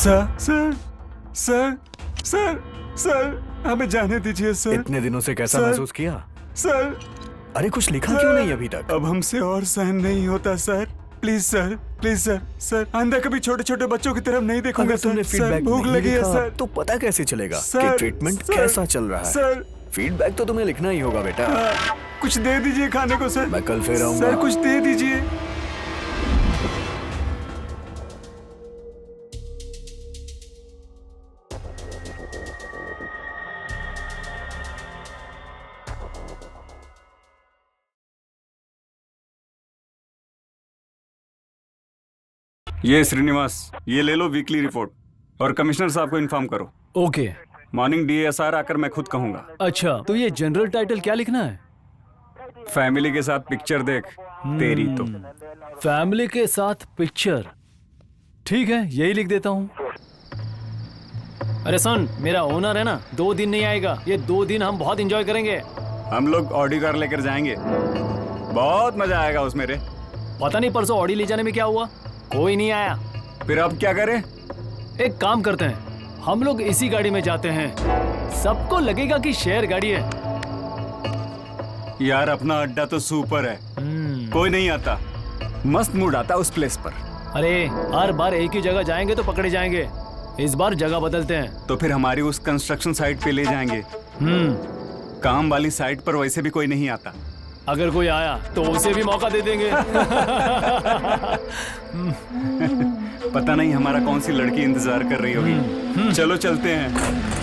Sir sir sir sir sir हमें जाने दीजिए सर। इतने दिनों से कैसा महसूस किया? सर अरे कुछ लिखा क्यों नहीं अभी तक? अब हमसे और सहन नहीं होता sir. Please sir, please sir. Sir आइंदा कभी छोटे छोटे बच्चों की तरफ नहीं देखूंगा अगर सर। तुमने सर फीडबैक भूख लगी है सर। तो पता कैसे चलेगा सर, कि ट्रीटमेंट सर, कैसा चल रहा है? सर फीडबैक तो तुम्हें लिखना ही होगा बेटा। कुछ दे दीजिए खाने को सर। मैं कल फिर आऊंगा। सर कुछ दे दीजिए। ये श्रीनिवास, ये ले लो वीकली रिपोर्ट और कमिश्नर साहब को इन्फॉर्म करो। ओके। मॉर्निंग डीएसआर आकर मैं खुद कहूंगा। अच्छा, तो ये जनरल टाइटल क्या लिखना है? फैमिली के साथ पिक्चर देख तेरी तो। फैमिली के साथ पिक्चर, ठीक है, यही लिख देता हूँ। अरे सुन, मेरा ओनर है ना, 2 दिन नहीं आएगा। ये 2 दिन हम बहुत एंजॉय करेंगे। हम लोग ऑडी कार लेकर जाएंगे, बहुत मजा आएगा उसमें रे। पता नहीं परसों ऑडी ले जाने में क्या हुआ, कोई नहीं आया। फिर अब क्या करें? एक काम करते हैं, हम लोग इसी गाड़ी में जाते हैं, सबको लगेगा कि शेयर गाड़ी है। यार अपना अड्डा तो सुपर है, कोई नहीं आता, मस्त मूड आता उस प्लेस पर। अरे हर बार एक ही जगह जाएंगे तो पकड़े जाएंगे, इस बार जगह बदलते हैं। तो फिर हमारी उस कंस्ट्रक्शन साइट पे ले जाएंगे। काम वाली साइट पर वैसे भी कोई नहीं आता। अगर कोई आया तो उसे भी मौका दे देंगे। पता नहीं हमारा कौन सी लड़की इंतजार कर रही होगी। चलो चलते हैं।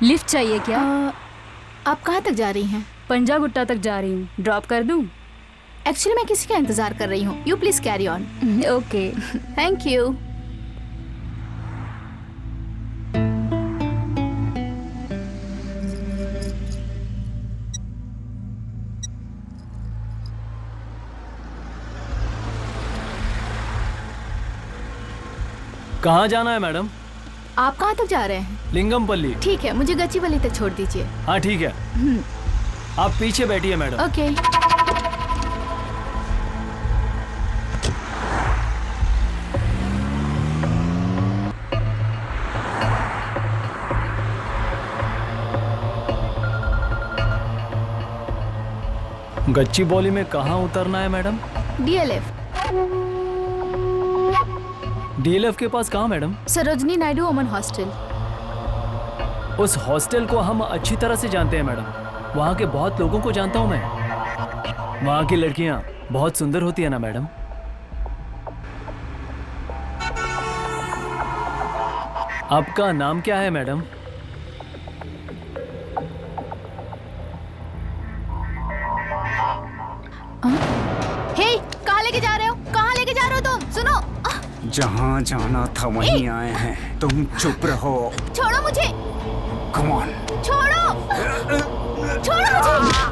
लिफ्ट चाहिए क्या? आप कहाँ तक जा रही हैं? पंजागुट्टा तक जा रही हूँ, ड्रॉप कर दूँ? एक्चुअली मैं किसी का इंतजार कर रही हूँ। You please carry on. Okay, thank you. कहाँ जाना है मैडम? आप कहाँ तक जा रहे हैं? लिंगमपल्ली। ठीक है, मुझे गच्चीवली तक छोड़ दीजिए। हाँ ठीक है, आप पीछे बैठिए मैडम। ओके। गच्चीबौली में कहाँ उतरना है मैडम? डीएलएफ। डीएलएफ के पास कहाँ madam? Sarojini Naidu woman hostel. उस हॉस्टल को हम अच्छी तरह से जानते हैं मैडम, वहाँ के बहुत लोगों को जानता हूँ मैं। वहाँ की लड़कियाँ बहुत सुंदर होती है ना मैडम? आपका नाम क्या है मैडम? हे, कहाँ लेके जा रहे हो? कहाँ लेके जा रहे हो तुम? सुनो। जहाँ जाना था वहीं आए हैं, तुम चुप रहो। छोड़ो मुझे। Come on. छोड़ो। छोड़ो मुझे।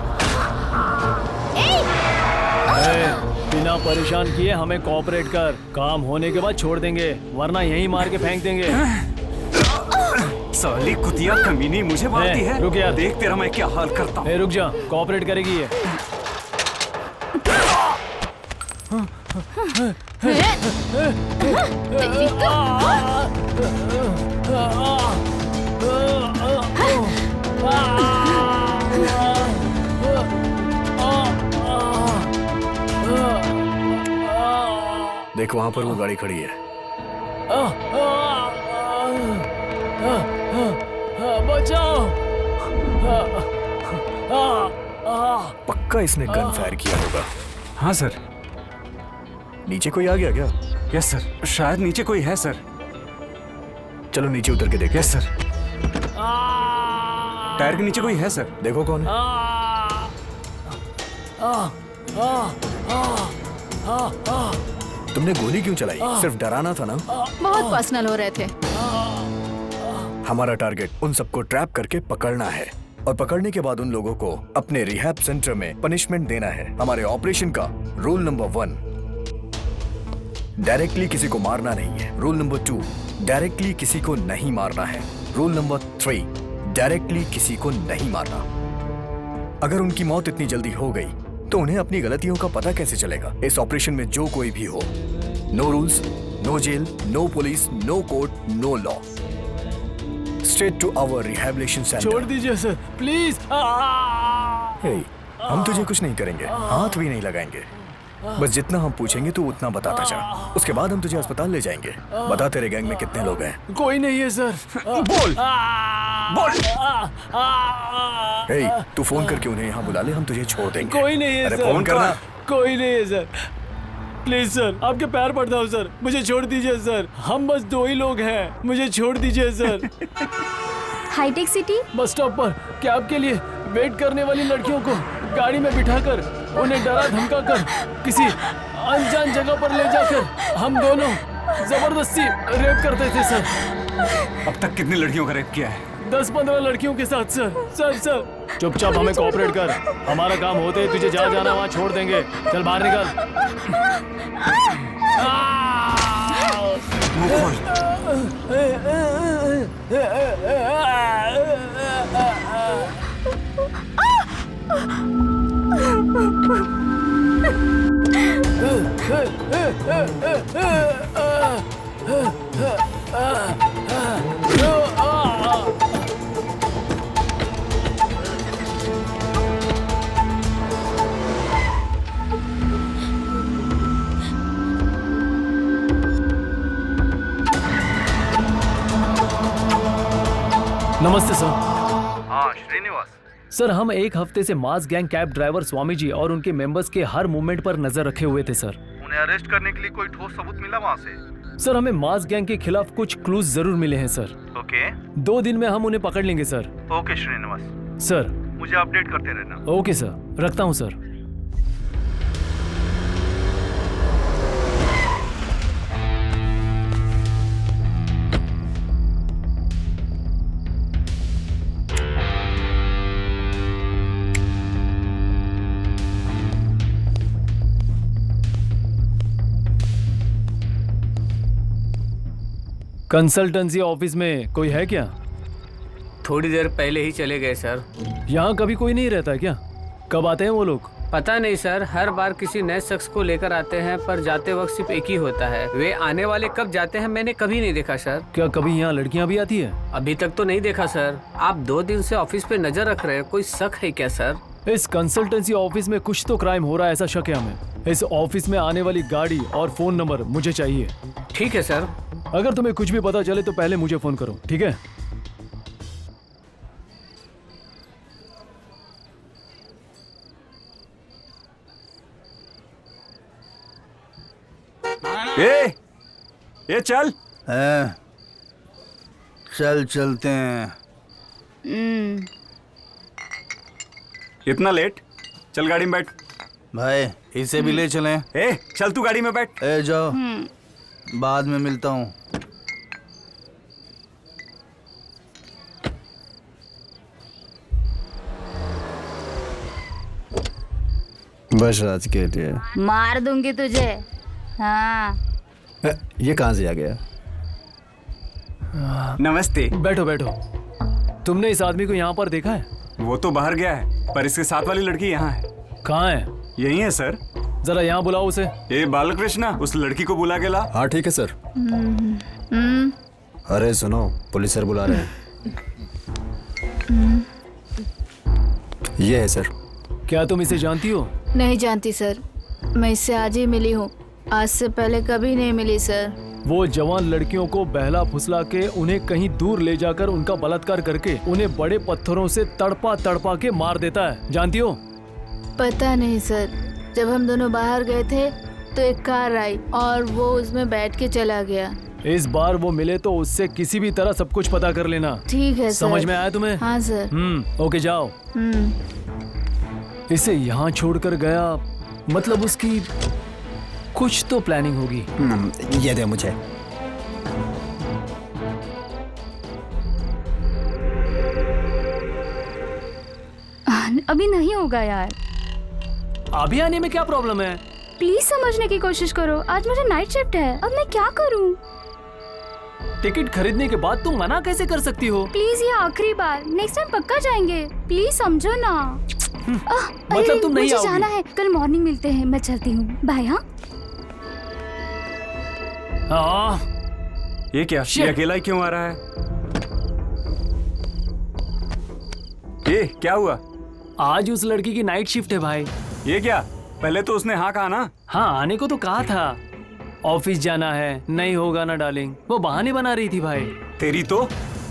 बिना परेशान किए हमें कोऑपरेट कर, काम होने के बाद छोड़ देंगे, वरना यहीं मार के फेंक देंगे। साली कुतिया कमीनी मुझे मारती है। रुक यार, देख तेरा मैं क्या हाल करता हूँ। रुक जा, कोऑपरेट करेगी ये। देख वहां पर वो गाड़ी खड़ी है। बचाओ। पक्का इसने गन फायर किया होगा। हाँ सर। नीचे कोई आ गया क्या? यस सर, शायद नीचे कोई है सर। चलो नीचे उतर के देखो। Yes sir. टायर के नीचे कोई है सर। देखो कौन है। तुमने गोली क्यों चलाई? सिर्फ डराना था ना? बहुत पर्सनल हो रहे थे। हमारा टारगेट उन सबको ट्रैप करके पकड़ना है और पकड़ने के बाद उन लोगों को अपने रिहैब सेंटर में पनिशमेंट देना है। हमारे ऑपरेशन का रूल नंबर 1, डायरेक्टली किसी को मारना नहीं है। रूल नंबर 2, डायरेक्टली किसी को नहीं मारना है। रूल नंबर 3, डायरेक्टली किसी को नहीं मारना। अगर उनकी मौत इतनी जल्दी हो गई तो उन्हें अपनी गलतियों का पता कैसे चलेगा? इस ऑपरेशन में जो कोई भी हो, no rules, no jail, no police, no court, no law, straight to our rehabilitation centre. छोड़ दीजिए सर, प्लीज। हे, हम तुझे कुछ नहीं करेंगे, हाथ भी नहीं लगाएंगे। बस जितना हम पूछेंगे तू उतना बताता जा। उसके बाद हम तुझे अस्पताल ले जाएंगे। बता तेरे गैंग में कितने लोग हैं? कोई नहीं है सर। बोल बोल। हे, तू फोन करके उन्हें यहाँ बुला ले, हम तुझे छोड़ देंगे। कोई नहीं है अरे सर। फोन करना। कोई नहीं है सर। प्लीज सर, आपके पैर पड़ता हूँ सर, मुझे छोड़ दीजिए सर। हम बस 2 ही लोग हैं, मुझे छोड़ दीजिए सर। हाईटेक सिटी। बस स्टॉप पर कैब के लिए वेट करने वाली लड़कियों को गाड़ी में बिठाकर उन्हें डरा धमका कर किसी अनजान जगह पर ले जाकर हम दोनों जबरदस्ती रेप करते थे सर। अब तक कितनी लड़कियों का रेप किया है? 10-15 लड़कियों के साथ सर। चुपचाप हमें कोऑपरेट कर, हमारा काम होते ही तुझे जहाँ जाना वहाँ छोड़ देंगे। चल बाहर निकल। मुंह खोल। नमस्ते सर। हाँ श्रीनिवास, सर, हम एक हफ्ते से मास gang cab driver Swami ji और उनके मेंबर्स के हर मूवमेंट पर नजर रखे हुए थे सर। उन्हें अरेस्ट करने के लिए कोई ठोस सबूत मिला वहाँ से? सर, हमें मास गैंग के खिलाफ कुछ क्लूज जरूर मिले हैं सर। ओके 2 दिन में हम उन्हें पकड़ लेंगे सर। Okay Srinivas, sir. मुझे अपडेट करते रहना। ओके सर, रखता हूँ सर। कंसल्टेंसी ऑफिस में कोई है क्या? थोड़ी देर पहले ही चले गए सर। यहाँ कभी कोई नहीं रहता क्या? कब आते हैं वो लोग? पता नहीं सर, हर बार किसी नए शख्स को लेकर आते हैं, पर जाते वक्त सिर्फ एक ही होता है। वे आने वाले कब जाते हैं मैंने कभी नहीं देखा सर। क्या कभी यहाँ लड़कियाँ भी आती है? अभी तक तो नहीं देखा सर। आप 2 दिन से ऑफिस पे नजर रख रहे हैं, कोई शक है क्या सर? इस कंसल्टेंसी ऑफिस में कुछ तो क्राइम हो रहा है, ऐसा शक है हमें। इस ऑफिस में आने वाली गाड़ी और फोन नंबर मुझे चाहिए। ठीक है सर। अगर तुम्हें कुछ भी पता चले तो पहले मुझे फोन करो, ठीक है? ये चल। हैं? चल चलते हैं। इतना लेट? चल गाड़ी में बैठ। भाई इसे भी ले चलें। चल तू गाड़ी में बैठ। जाओ, बाद में मिलता हूँ। बस आज के लिए मार दूंगी तुझे। हाँ। ये कहाँ से आ गया? नमस्ते। बैठो बैठो। तुमने इस आदमी को यहाँ पर देखा है? वो तो बाहर गया है, पर इसके साथ वाली लड़की यहाँ है। कहाँ है? यही है सर। जरा यहाँ बुलाओ उसे। ये बालकृष्णा, उस लड़की को बुला के ला। हाँ ठीक है सर। अरे सुनो, पुलिस सर बुला रहे हैं। ये है सर। क्या तुम इसे जानती हो? नहीं जानती सर, मैं इससे आज ही मिली हूँ, आज से पहले कभी नहीं मिली सर। वो जवान लड़कियों को बहला फुसला के उन्हें कहीं दूर ले जाकर उनका बलात्कार करके उन्हें बड़े पत्थरों से तड़पा तड़पा के मार देता है, जानती हो? पता नहीं सर, जब हम दोनों बाहर गए थे तो एक कार आई और वो उसमें बैठ के चला गया। इस बार वो मिले तो उससे किसी भी तरह सब कुछ पता कर लेना। ठीक है सर। समझ में आया तुम्हें? हाँ सर। ओके जाओ। इसे यहाँ छोड़कर गया मतलब उसकी कुछ तो प्लानिंग होगी। ये दे मुझे। अभी नहीं होगा यार। अभी आने में क्या प्रॉब्लम है? प्लीज समझने की कोशिश करो, आज मुझे नाइट शिफ्ट है, अब मैं क्या करूं? टिकट खरीदने के बाद तुम मना कैसे कर सकती हो? प्लीज ये आखिरी बार, नेक्स्ट टाइम पक्का जाएंगे, प्लीज समझो ना। मतलब तुम नहीं मुझे आओगी? जाना है, कल मॉर्निंग मिलते हैं, मैं चलती हूँ, बाय। हाँ ये क्या, ये अकेला ही क्यों आ रहा है? ये क्या हुआ? आज उस लड़की की नाइट शिफ्ट है भाई। ये क्या, पहले तो उसने हाँ कहा ना। हाँ आने को तो कहा था, ऑफिस जाना है, नहीं होगा ना डार्लिंग, वो बहाने बना रही थी भाई। तेरी तो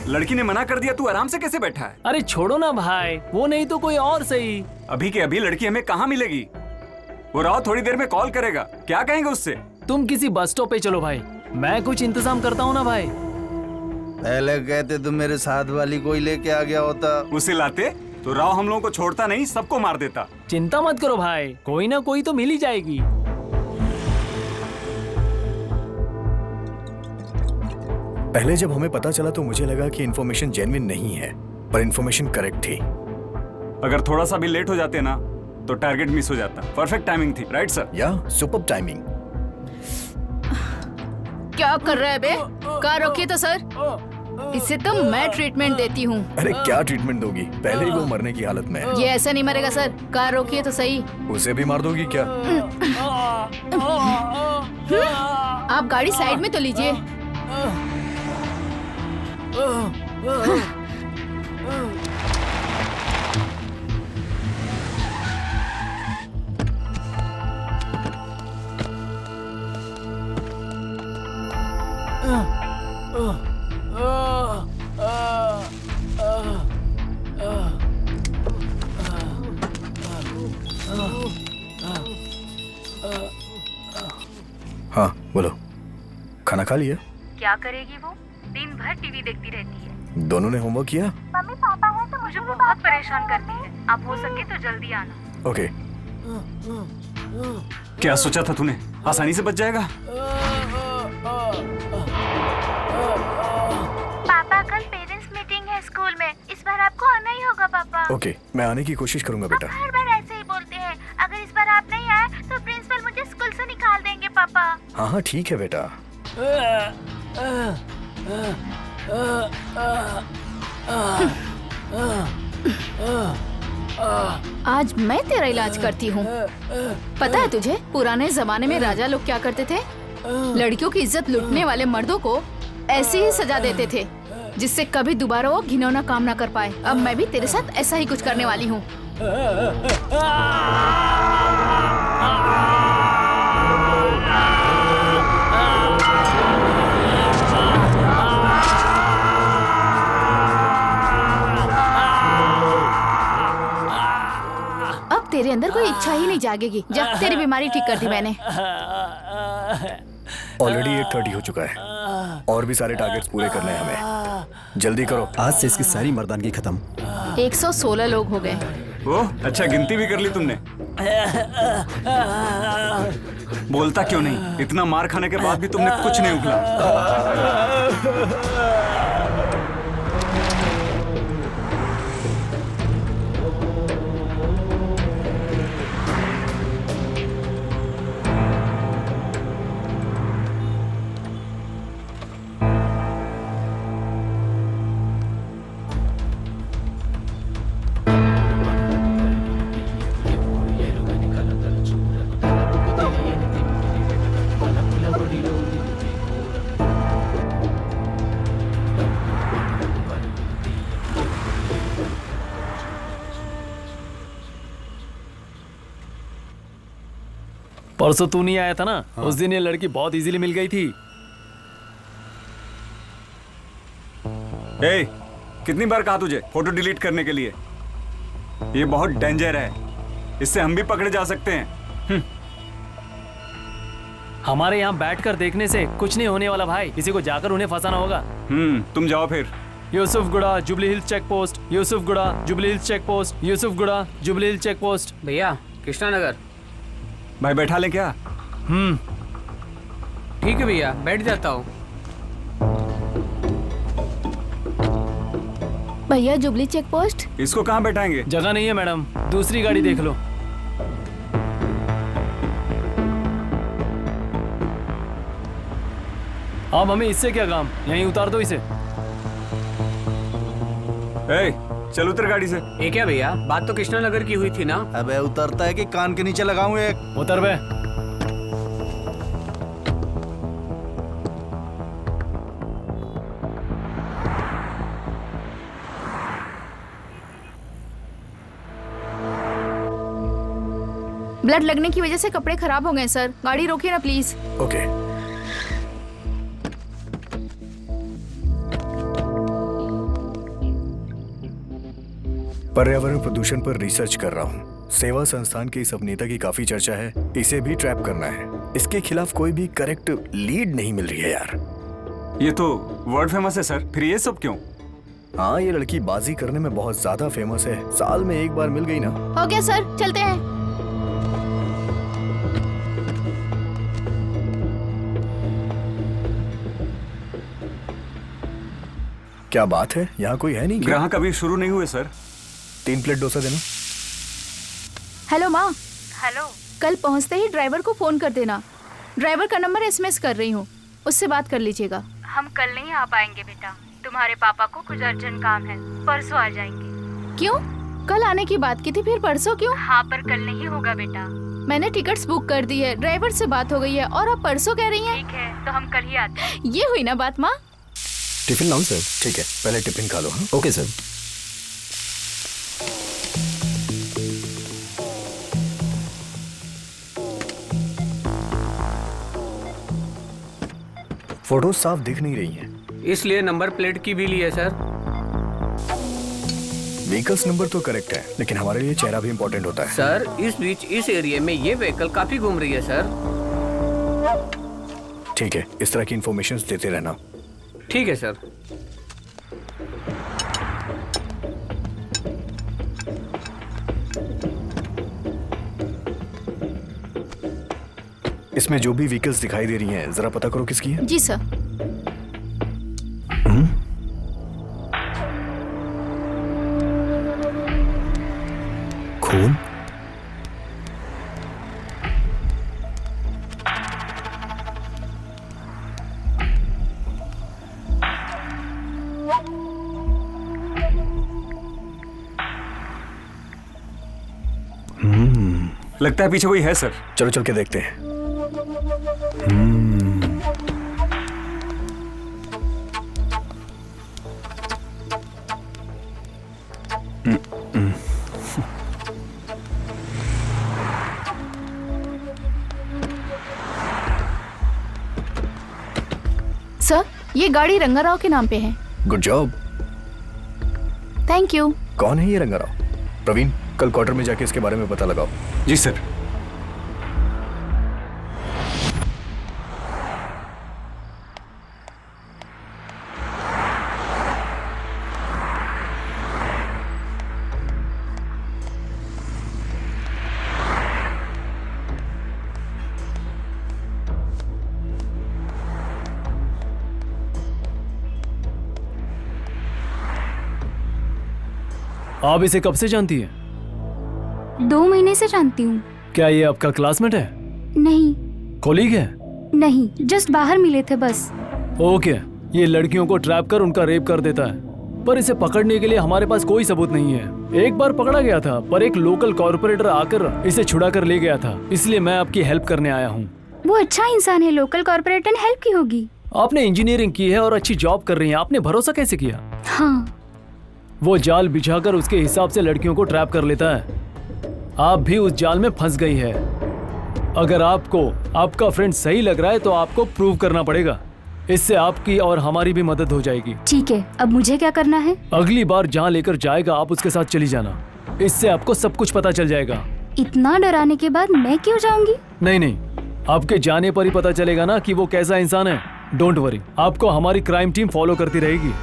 लड़की ने मना कर दिया, तू आराम से कैसे बैठा है? अरे छोड़ो ना भाई, वो नहीं तो कोई और सही। अभी के अभी लड़की हमें कहाँ मिलेगी? वो राव थोड़ी देर में कॉल करेगा, क्या कहेंगे उससे? तुम किसी बस स्टॉप पे चलो भाई, मैं कुछ इंतजाम करता हूँ ना भाई। पहले कहते तुम मेरे साथ वाली कोई लेके आ गया होता। उसे लाते तो राव हम लोगों को छोड़ता नहीं, सबको मार देता। चिंता मत करो भाई, कोई ना कोई तो मिल ही जाएगी। पहले जब हमें पता चला तो मुझे लगा कि इन्फॉर्मेशन जेन्युइन नहीं है, पर इन्फॉर्मेशन करेक्ट थी। अगर थोड़ा सा भी लेट हो जाते ना तो टारगेट मिस हो जाता। परफेक्ट टाइमिंग थी, राइट सर? या सुपर्ब टाइमिंग। क्या कर रहा है बे? कार रोकिए तो सर, इसे तो मैं ट्रीटमेंट देती हूँ। अरे क्या ट्रीटमेंट दोगी? पहले ही वो मरने की हालत में है। ये ऐसा नहीं मरेगा सर, कार रोकिए तो सही। उसे भी मार दोगी क्या? आप गाड़ी साइड में तो लीजिए। हाँ बोलो, खाना खा लिया? क्या करेगी वो, दिन भर टीवी देखती रहती है। दोनों ने होमवर्क किया? मम्मी पापा है तो मुझे वो बहुत परेशान करती है, आप हो सके तो जल्दी आना। ओके। क्या सोचा था तूने, आसानी से बच जाएगा? पापा कल पेरेंट्स मीटिंग है स्कूल में, इस बार आपको आना ही होगा पापा। ओके, मैं आने की कोशिश करूंगा बेटा। हर बार ऐसे ही बोलते हैं, अगर इस बार आप नहीं आए तो प्रिंसिपल मुझे स्कूल से निकाल देंगे पापा। हाँ हाँ ठीक है बेटा। आज मैं तेरा इलाज करती हूँ। पता है तुझे पुराने जमाने में राजा लोग क्या करते थे? लड़कियों की इज्जत लूटने वाले मर्दों को ऐसी ही सजा देते थे जिससे कभी दोबारा वो घिनौना काम ना कर पाए। अब मैं भी तेरे साथ ऐसा ही कुछ करने वाली हूँ। अब तेरे अंदर कोई इच्छा ही नहीं जागेगी। जब तेरी बीमारी ठीक कर दी मैंने। ऑलरेडी 8:30 हो चुका है और भी सारे टारगेट्स पूरे करने हैं हमें। जल्दी करो। आज से इसकी सारी मर्दानगी खत्म। 116 लोग हो गए। ओह अच्छा, गिनती भी कर ली तुमने। बोलता क्यों नहीं? इतना मार खाने के बाद भी तुमने कुछ नहीं उगला। परसों तू नहीं आया था ना? उस दिन ये लड़की बहुत इजीली मिल गई थी। ए, कितनी बार कहा तुझे फोटो डिलीट करने के लिए? ये बहुत डेंजर है, इससे हम भी पकड़े जा सकते हैं। हमारे यहाँ बैठकर देखने से कुछ नहीं होने वाला भाई, किसी को जाकर उन्हें फंसाना होगा। तुम जाओ फिर। Yousufguda Jubilee Hills check post, Yousufguda Jubilee Hills check post, Yousufguda Jubilee Hills check post. भैया कृष्णा नगर। भाई बैठा लें क्या? ठीक है भैया, बैठ जाता हूँ। भैया जुबली चेक पोस्ट। इसको कहाँ बैठाएंगे? जगह नहीं है मैडम, दूसरी गाड़ी देख लो। हाँ मम्मी, इससे क्या काम, यहीं उतार दो इसे। ए, चल उतर गाड़ी से। ये क्या भैया, बात तो कृष्णा नगर की हुई थी ना। अबे उतरता है कि कान के नीचे लगाऊं एक? उतर बे। ब्लड लगने की वजह से कपड़े खराब हो गए सर, गाड़ी रोकिए ना प्लीज। ओके। पर्यावरण प्रदूषण पर रिसर्च कर रहा हूँ। सेवा संस्थान के इस अभिनेता की काफी चर्चा है, इसे भी ट्रैप करना है। इसके खिलाफ कोई भी करेक्ट लीड नहीं मिल रही है यार। ये तो वर्ल्ड फेमस है सर, फिर ये सब क्यों? हाँ, ये लड़की बाजी करने में बहुत ज्यादा फेमस है, साल में एक बार मिल गई ना। हो गया सर, चलते हैं। क्या बात है, यहाँ कोई है नहीं क्या? ग्राहक अभी शुरू नहीं हुए सर। 3 प्लेट डोसा देना। हेलो माँ, हेलो। कल पहुँचते ही ड्राइवर को फोन कर देना। ड्राइवर का नंबर SMS कर रही हूँ, उससे बात कर लीजिएगा। हम कल नहीं आ पाएंगे बेटा, तुम्हारे पापा को कुछ अर्जेंट काम है, परसों आ जाएंगे। क्यों? कल आने की बात की थी, फिर परसों क्यों? हाँ पर कल नहीं होगा बेटा। मैंने टिकट्स बुक कर दी है, ड्राइवर से बात हो गई है और अब परसों कह रही हैं। ठीक है तो हम कल ही आते हैं। ये हुई ना बात माँ। टिफिन लाऊं सर? ठीक है, पहले टिफिन खा लो। हाँ ओके सर। फोटो साफ दिख नहीं रही हैं। इसलिए नंबर प्लेट की भी ली है सर। व्हीकल्स नंबर तो करेक्ट है, लेकिन हमारे लिए चेहरा भी इम्पोर्टेंट होता है। सर इस बीच इस एरिया में ये व्हीकल काफी घूम रही है सर। ठीक है, इस तरह की इंफॉर्मेशन देते रहना। ठीक है सर। इसमें जो भी व्हीकल्स दिखाई दे रही हैं, जरा पता करो किसकी है। जी सर। खून? लगता है पीछे कोई है सर। चलो चल के देखते हैं। सर, ये गाड़ी रंगाराव के नाम पे है। Good job. Thank you. कौन है ये रंगाराव? प्रवीण, कल क्वार्टर में जाके इसके बारे में पता लगाओ। जी सर। आप इसे कब से जानती है? 2 महीने से जानती हूँ। क्या ये आपका क्लासमेट है? नहीं। कोलीग है? नहीं, जस्ट बाहर मिले थे बस। ओके, ये लड़कियों को ट्रैप कर उनका रेप कर देता है, पर इसे पकड़ने के लिए हमारे पास कोई सबूत नहीं है। एक बार पकड़ा गया था, पर एक लोकल कॉर्पोरेटर आकर इसे छुड़ा कर ले गया था, इसलिए मैं आपकी हेल्प करने आया हूँ। वो अच्छा इंसान है, लोकल कॉर्पोरेटर ने हेल्प की होगी। आपने इंजीनियरिंग की है और अच्छी जॉब कर रही हैं, आपने भरोसा कैसे किया? हाँ। वो जाल बिछाकर उसके हिसाब से लड़कियों को ट्रैप कर लेता है। आप भी उस जाल में फंस गई है। अगर आपको आपका फ्रेंड सही लग रहा है तो आपको प्रूव करना पड़ेगा, इससे आपकी और हमारी भी मदद हो जाएगी। ठीक है, अब मुझे क्या करना है? अगली बार जहाँ लेकर जाएगा आप उसके साथ चली जाना, इससे आपको सब कुछ पता चल जाएगा। इतना डराने के बाद मैं क्यों जाऊंगी? नहीं, आपके जाने पर ही पता चलेगा ना कि वो कैसा इंसान है। डोंट वरी, आपको हमारी क्राइम टीम फॉलो करती रहेगी।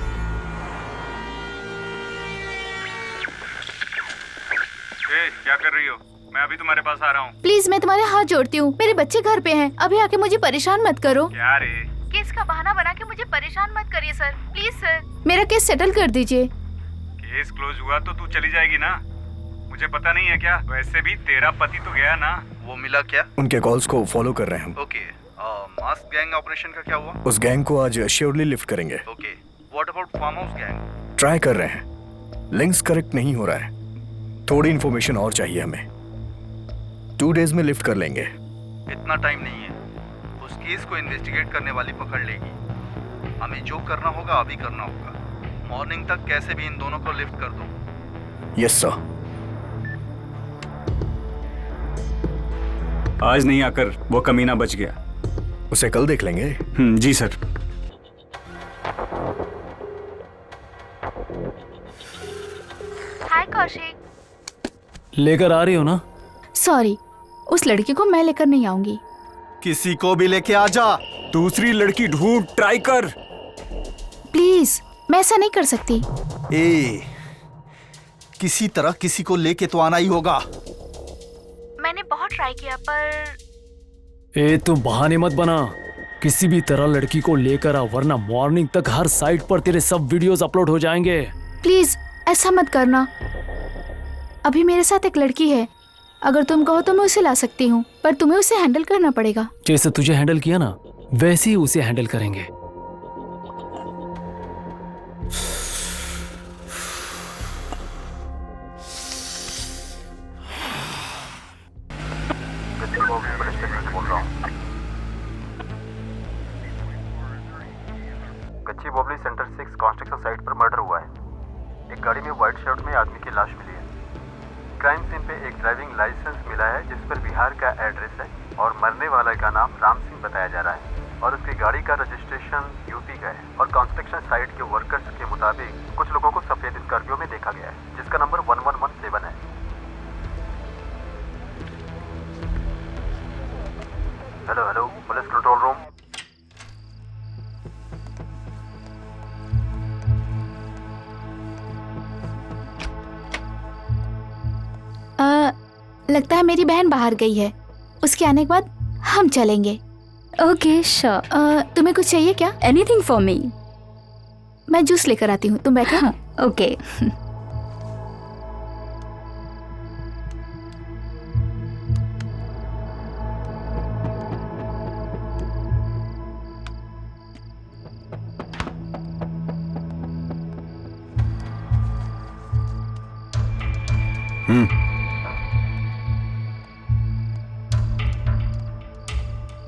क्या कर रही हो? मैं अभी तुम्हारे पास आ रहा हूँ। प्लीज, मैं तुम्हारे हाथ जोड़ती हूँ, मेरे बच्चे घर पे हैं, अभी आके मुझे परेशान मत करो। क्या रे? केस का बहाना बना के मुझे परेशान मत करिए सर, प्लीज सर, मेरा केस सेटल कर दीजिए। केस क्लोज हुआ तो तू चली जाएगी ना? मुझे पता नहीं है क्या? वैसे भी तेरा पति तो गया ना। वो मिला क्या? उनके कॉल्स को फॉलो कर रहे हैं हम। ओके, मास्क गैंग ऑपरेशन का क्या हुआ? उस गैंग को आज श्योरली लिफ्ट करेंगे। Okay, what about farm house gang? Try कर रहे हैं, लिंक्स करेक्ट नहीं हो रहा है। थोड़ी इन्फॉर्मेशन और चाहिए हमें। 2 डेज में लिफ्ट कर लेंगे। इतना टाइम नहीं है। उस केस को इन्वेस्टिगेट करने वाली पकड़ लेगी। हमें जो करना होगा अभी करना होगा। मॉर्निंग तक कैसे भी इन दोनों को लिफ्ट कर दो। Yes sir. आज नहीं आकर वो कमीना बच गया। उसे कल देख लेंगे। जी सर। हाय कौशिक। लेकर आ रही हो ना? सॉरी, उस लड़की को मैं लेकर नहीं आऊंगी। किसी को भी लेके आ जा। दूसरी लड़की ढूंढ, ट्राई कर। प्लीज, मैं ऐसा नहीं कर सकती। ए, किसी तरह किसी को लेके तो आना ही होगा। मैंने बहुत ट्राई किया पर ए तुम बहाने मत बना। किसी भी तरह लड़की को लेकर आ, वरना मॉर्निंग तक हर साइट पर तेरे सब वीडियोस अपलोड हो जाएंगे। प्लीज ऐसा मत करना। अभी मेरे साथ एक लड़की है। अगर तुम कहो तो मैं उसे ला सकती हूँ, पर तुम्हें उसे हैंडल करना पड़ेगा। जैसे तुझे हैंडल किया ना, वैसे ही उसे हैंडल करेंगे। कच्ची बॉबली सेंटर 6 कंस्ट्रक्शन साइट पर मर्डर हुआ है। एक गाड़ी में व्हाइट शर्ट में आदमी की लाश मिली है। क्राइम सीन पे एक ड्राइविंग लाइसेंस मिला है जिस पर बिहार का एड्रेस है और मरने वाला का नाम राम सिंह बताया जा रहा है और उसकी गाड़ी का रजिस्ट्रेशन यूपी का है। और कंस्ट्रक्शन साइट के वर्कर्स के मुताबिक कुछ लोगों को सफेद स्कॉर्पियो में देखा गया है जिसका नंबर 1117 है। Hello police control room. लगता है मेरी बहन बाहर गई है। उसके आने के बाद हम चलेंगे। Okay sure. तुम्हें कुछ चाहिए क्या? Anything for me. मैं जूस लेकर आती हूँ, तुम बैठो। ओके।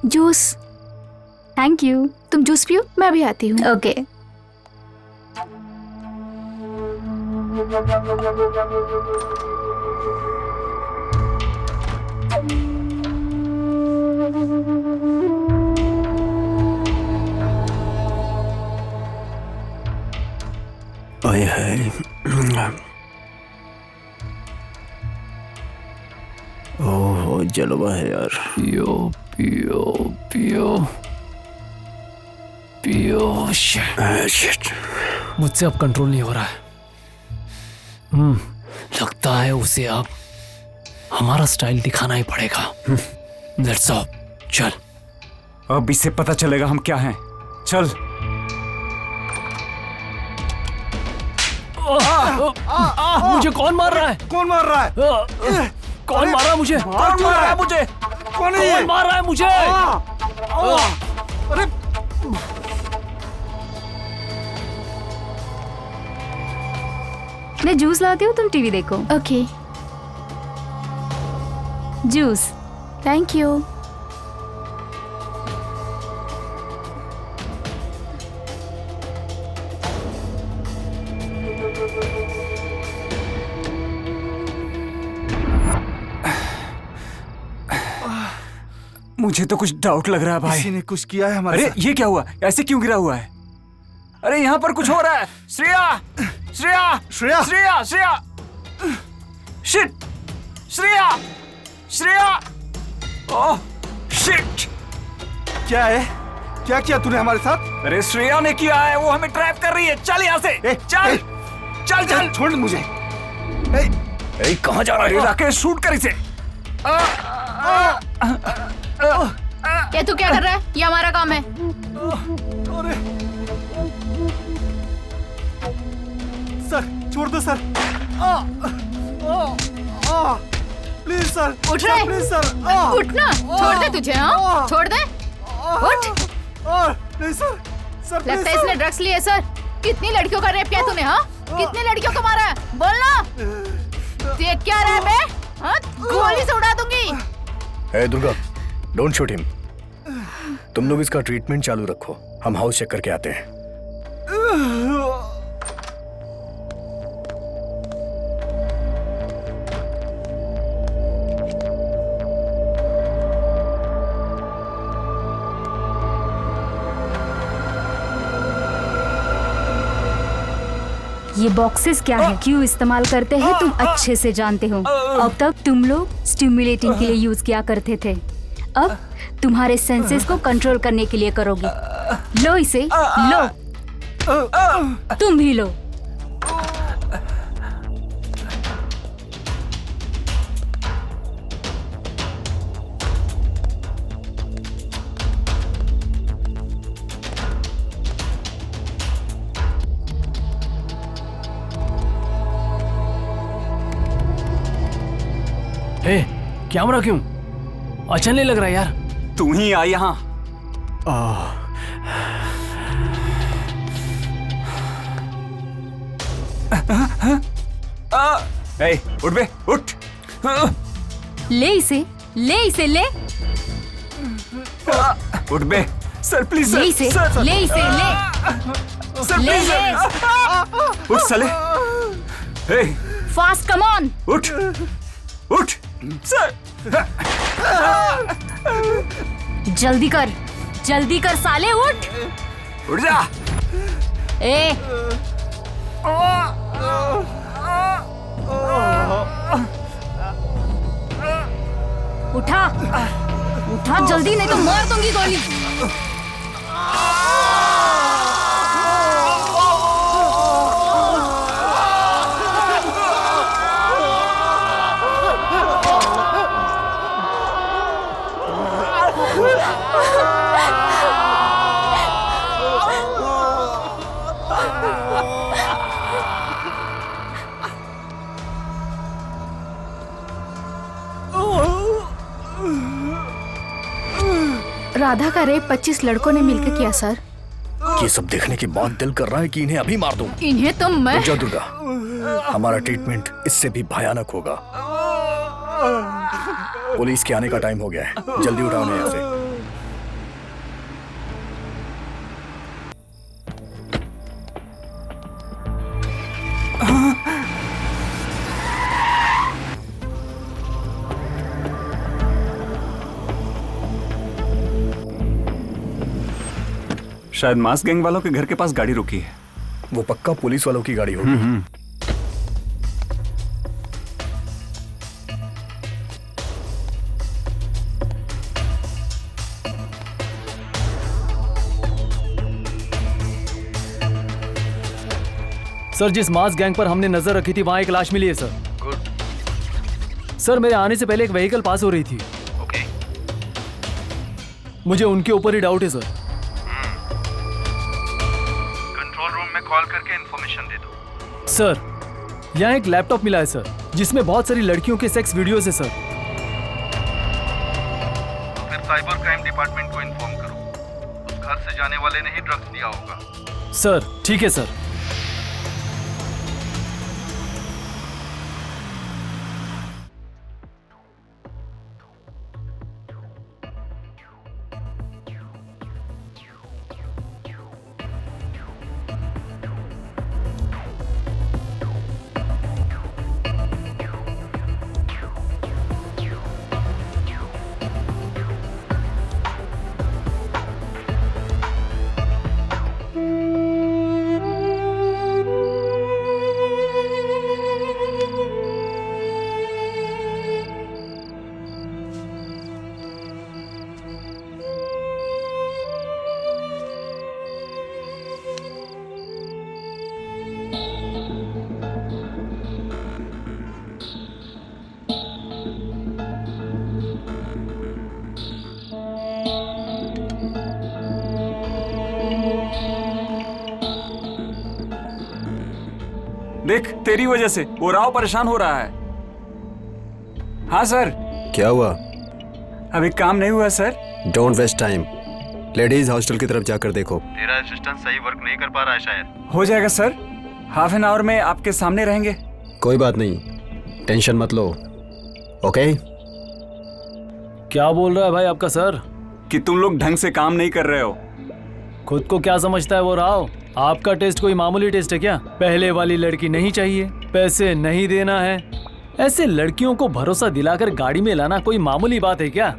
जूस। Thank you. तुम जूस पियो, मैं अभी आती हूँ। ओके। आए है। ओह जलवा है यार। पियो पियो पियो पियो। शिट, मुझसे अब कंट्रोल नहीं हो रहा है। लगता है उसे अब हमारा स्टाइल दिखाना ही पड़ेगा। लेट्स गो, चल। अब इससे पता चलेगा हम क्या हैं। चल। मुझे कौन मार रहा है? कौन मार रहा है? कौन मार रहा है मुझे? कौन मार रहा है मुझे? कौन है ये? कौन मार रहा है मुझे? अरे मैं जूस लाती हूँ, तुम टीवी देखो। ओके। जूस। Thank you. मुझे तो कुछ डाउट लग रहा है भाई। किसी ने कुछ किया है हमारे अरे साथ। ये क्या हुआ? ऐसे क्यों गिरा हुआ है? अरे यहाँ पर कुछ हो रहा है। Shreya, Shreya, Shreya, Shreya, Shreya, shit, Shreya, Shreya, oh shit. क्या है? क्या किया तूने हमारे साथ? अरे श्रेया ने किया है, वो हमें ट्रैप कर रही है। चल यहाँ से। चल चल चल। छोड़ मुझे। अरे कहाँ जा रहा अरे है? राकेश, शूट कर इसे। ये तू क्या कर रहा है? ये हमारा काम है। सर छोड़ दो सर। Please sir. उठ रहे? Please sir. उठना, छोड़ दे तुझे। हाँ, छोड़ दे, उठ। नहीं सर। सर लगता है इसने ड्रग्स लिए सर। कितनी लड़कियों का रेप किया तूने? हाँ, कितनी लड़कियों को मारा है? बोलना। देख क्या रैप है? हाँ, गोली से उड़ा दूंगी। ए दुर्गा, डोंट शूट हिम। तुम लोग इसका ट्रीटमेंट चालू रखो, हम हाउस चेक करके आते हैं। ये बॉक्सेस क्या है, क्यों इस्तेमाल करते हैं तुम अच्छे से जानते हो। अब तक तुम लोग स्टिमुलेटिंग के लिए यूज किया करते थे, अब तुम्हारे सेंसेस को कंट्रोल करने के लिए करोगे। लो इसे, लो। तुम भी लो। हे, कैमरा क्यों? अच्छा नहीं लग रहा यार। तू ही आ यहाँ। ए, उठ बे, उठ। ले इसे, ले इसे, ले। उठ बे। सर प्लीज ले इसे, सर। ले इसे, ले। सर ले, प्लीज ले। उठ साले। ए, फास्ट, कम ऑन। उठ उठ सर। जल्दी कर, जल्दी कर साले, उठ। उठ जा। ए, उठा, उठा जल्दी, नहीं तो मार दूंगी गोली। राधा का रेप 25 लड़कों ने मिलकर किया सर। ये सब देखने के बाद दिल कर रहा है कि इन्हें अभी मार दूं। इन्हें तो मैं। रुक जा दुर्गा, हमारा ट्रीटमेंट इससे भी भयानक होगा। पुलिस के आने का टाइम हो गया है, जल्दी उठाओ उन्हें यहाँ से। शायद मास गैंग वालों के घर के पास गाड़ी रुकी है। वो पक्का पुलिस वालों की गाड़ी होगी। सर, जिस मास गैंग पर हमने नजर रखी थी वहाँ एक लाश मिली है सर। गुड। सर, मेरे आने से पहले एक व्हीकल पास हो रही थी। ओके। मुझे उनके ऊपर ही डाउट है सर। कंट्रोल रूम में कॉल करके इन्फॉर्मेशन दे दो। सर, यहाँ एक लैपटॉप मिला है सर, जिसमें बहुत सारी लड़कियों के सेक्स वीडियोस है सर। तो फिर साइबर क्राइम डिपार्टमेंट को इन्फॉर्म करो। उस घर से जाने वाले ने ही ड्रग्स दिया होगा। सर, ठीक है सर। देख तेरी वजह से वो राव परेशान हो रहा है। हाँ सर। क्या हुआ? अभी काम नहीं हुआ sir. Don't waste time, ladies hostel की तरफ जाकर देखो। तेरा असिस्टेंट सही वर्क नहीं कर पा रहा है शायद। हो जाएगा सर, हाफ एन आवर में आपके सामने रहेंगे। कोई बात नहीं, टेंशन मत लो। ओके? क्या बोल रहा है भाई आपका सर? कि तुम लोग ढंग से काम नहीं कर रहे हो। खुद को क्या समझता है वो राव? आपका टेस्ट कोई मामूली टेस्ट है क्या? पहले वाली लड़की नहीं चाहिए, पैसे नहीं देना है। ऐसे लड़कियों को भरोसा दिलाकर गाड़ी में लाना कोई मामूली बात है क्या?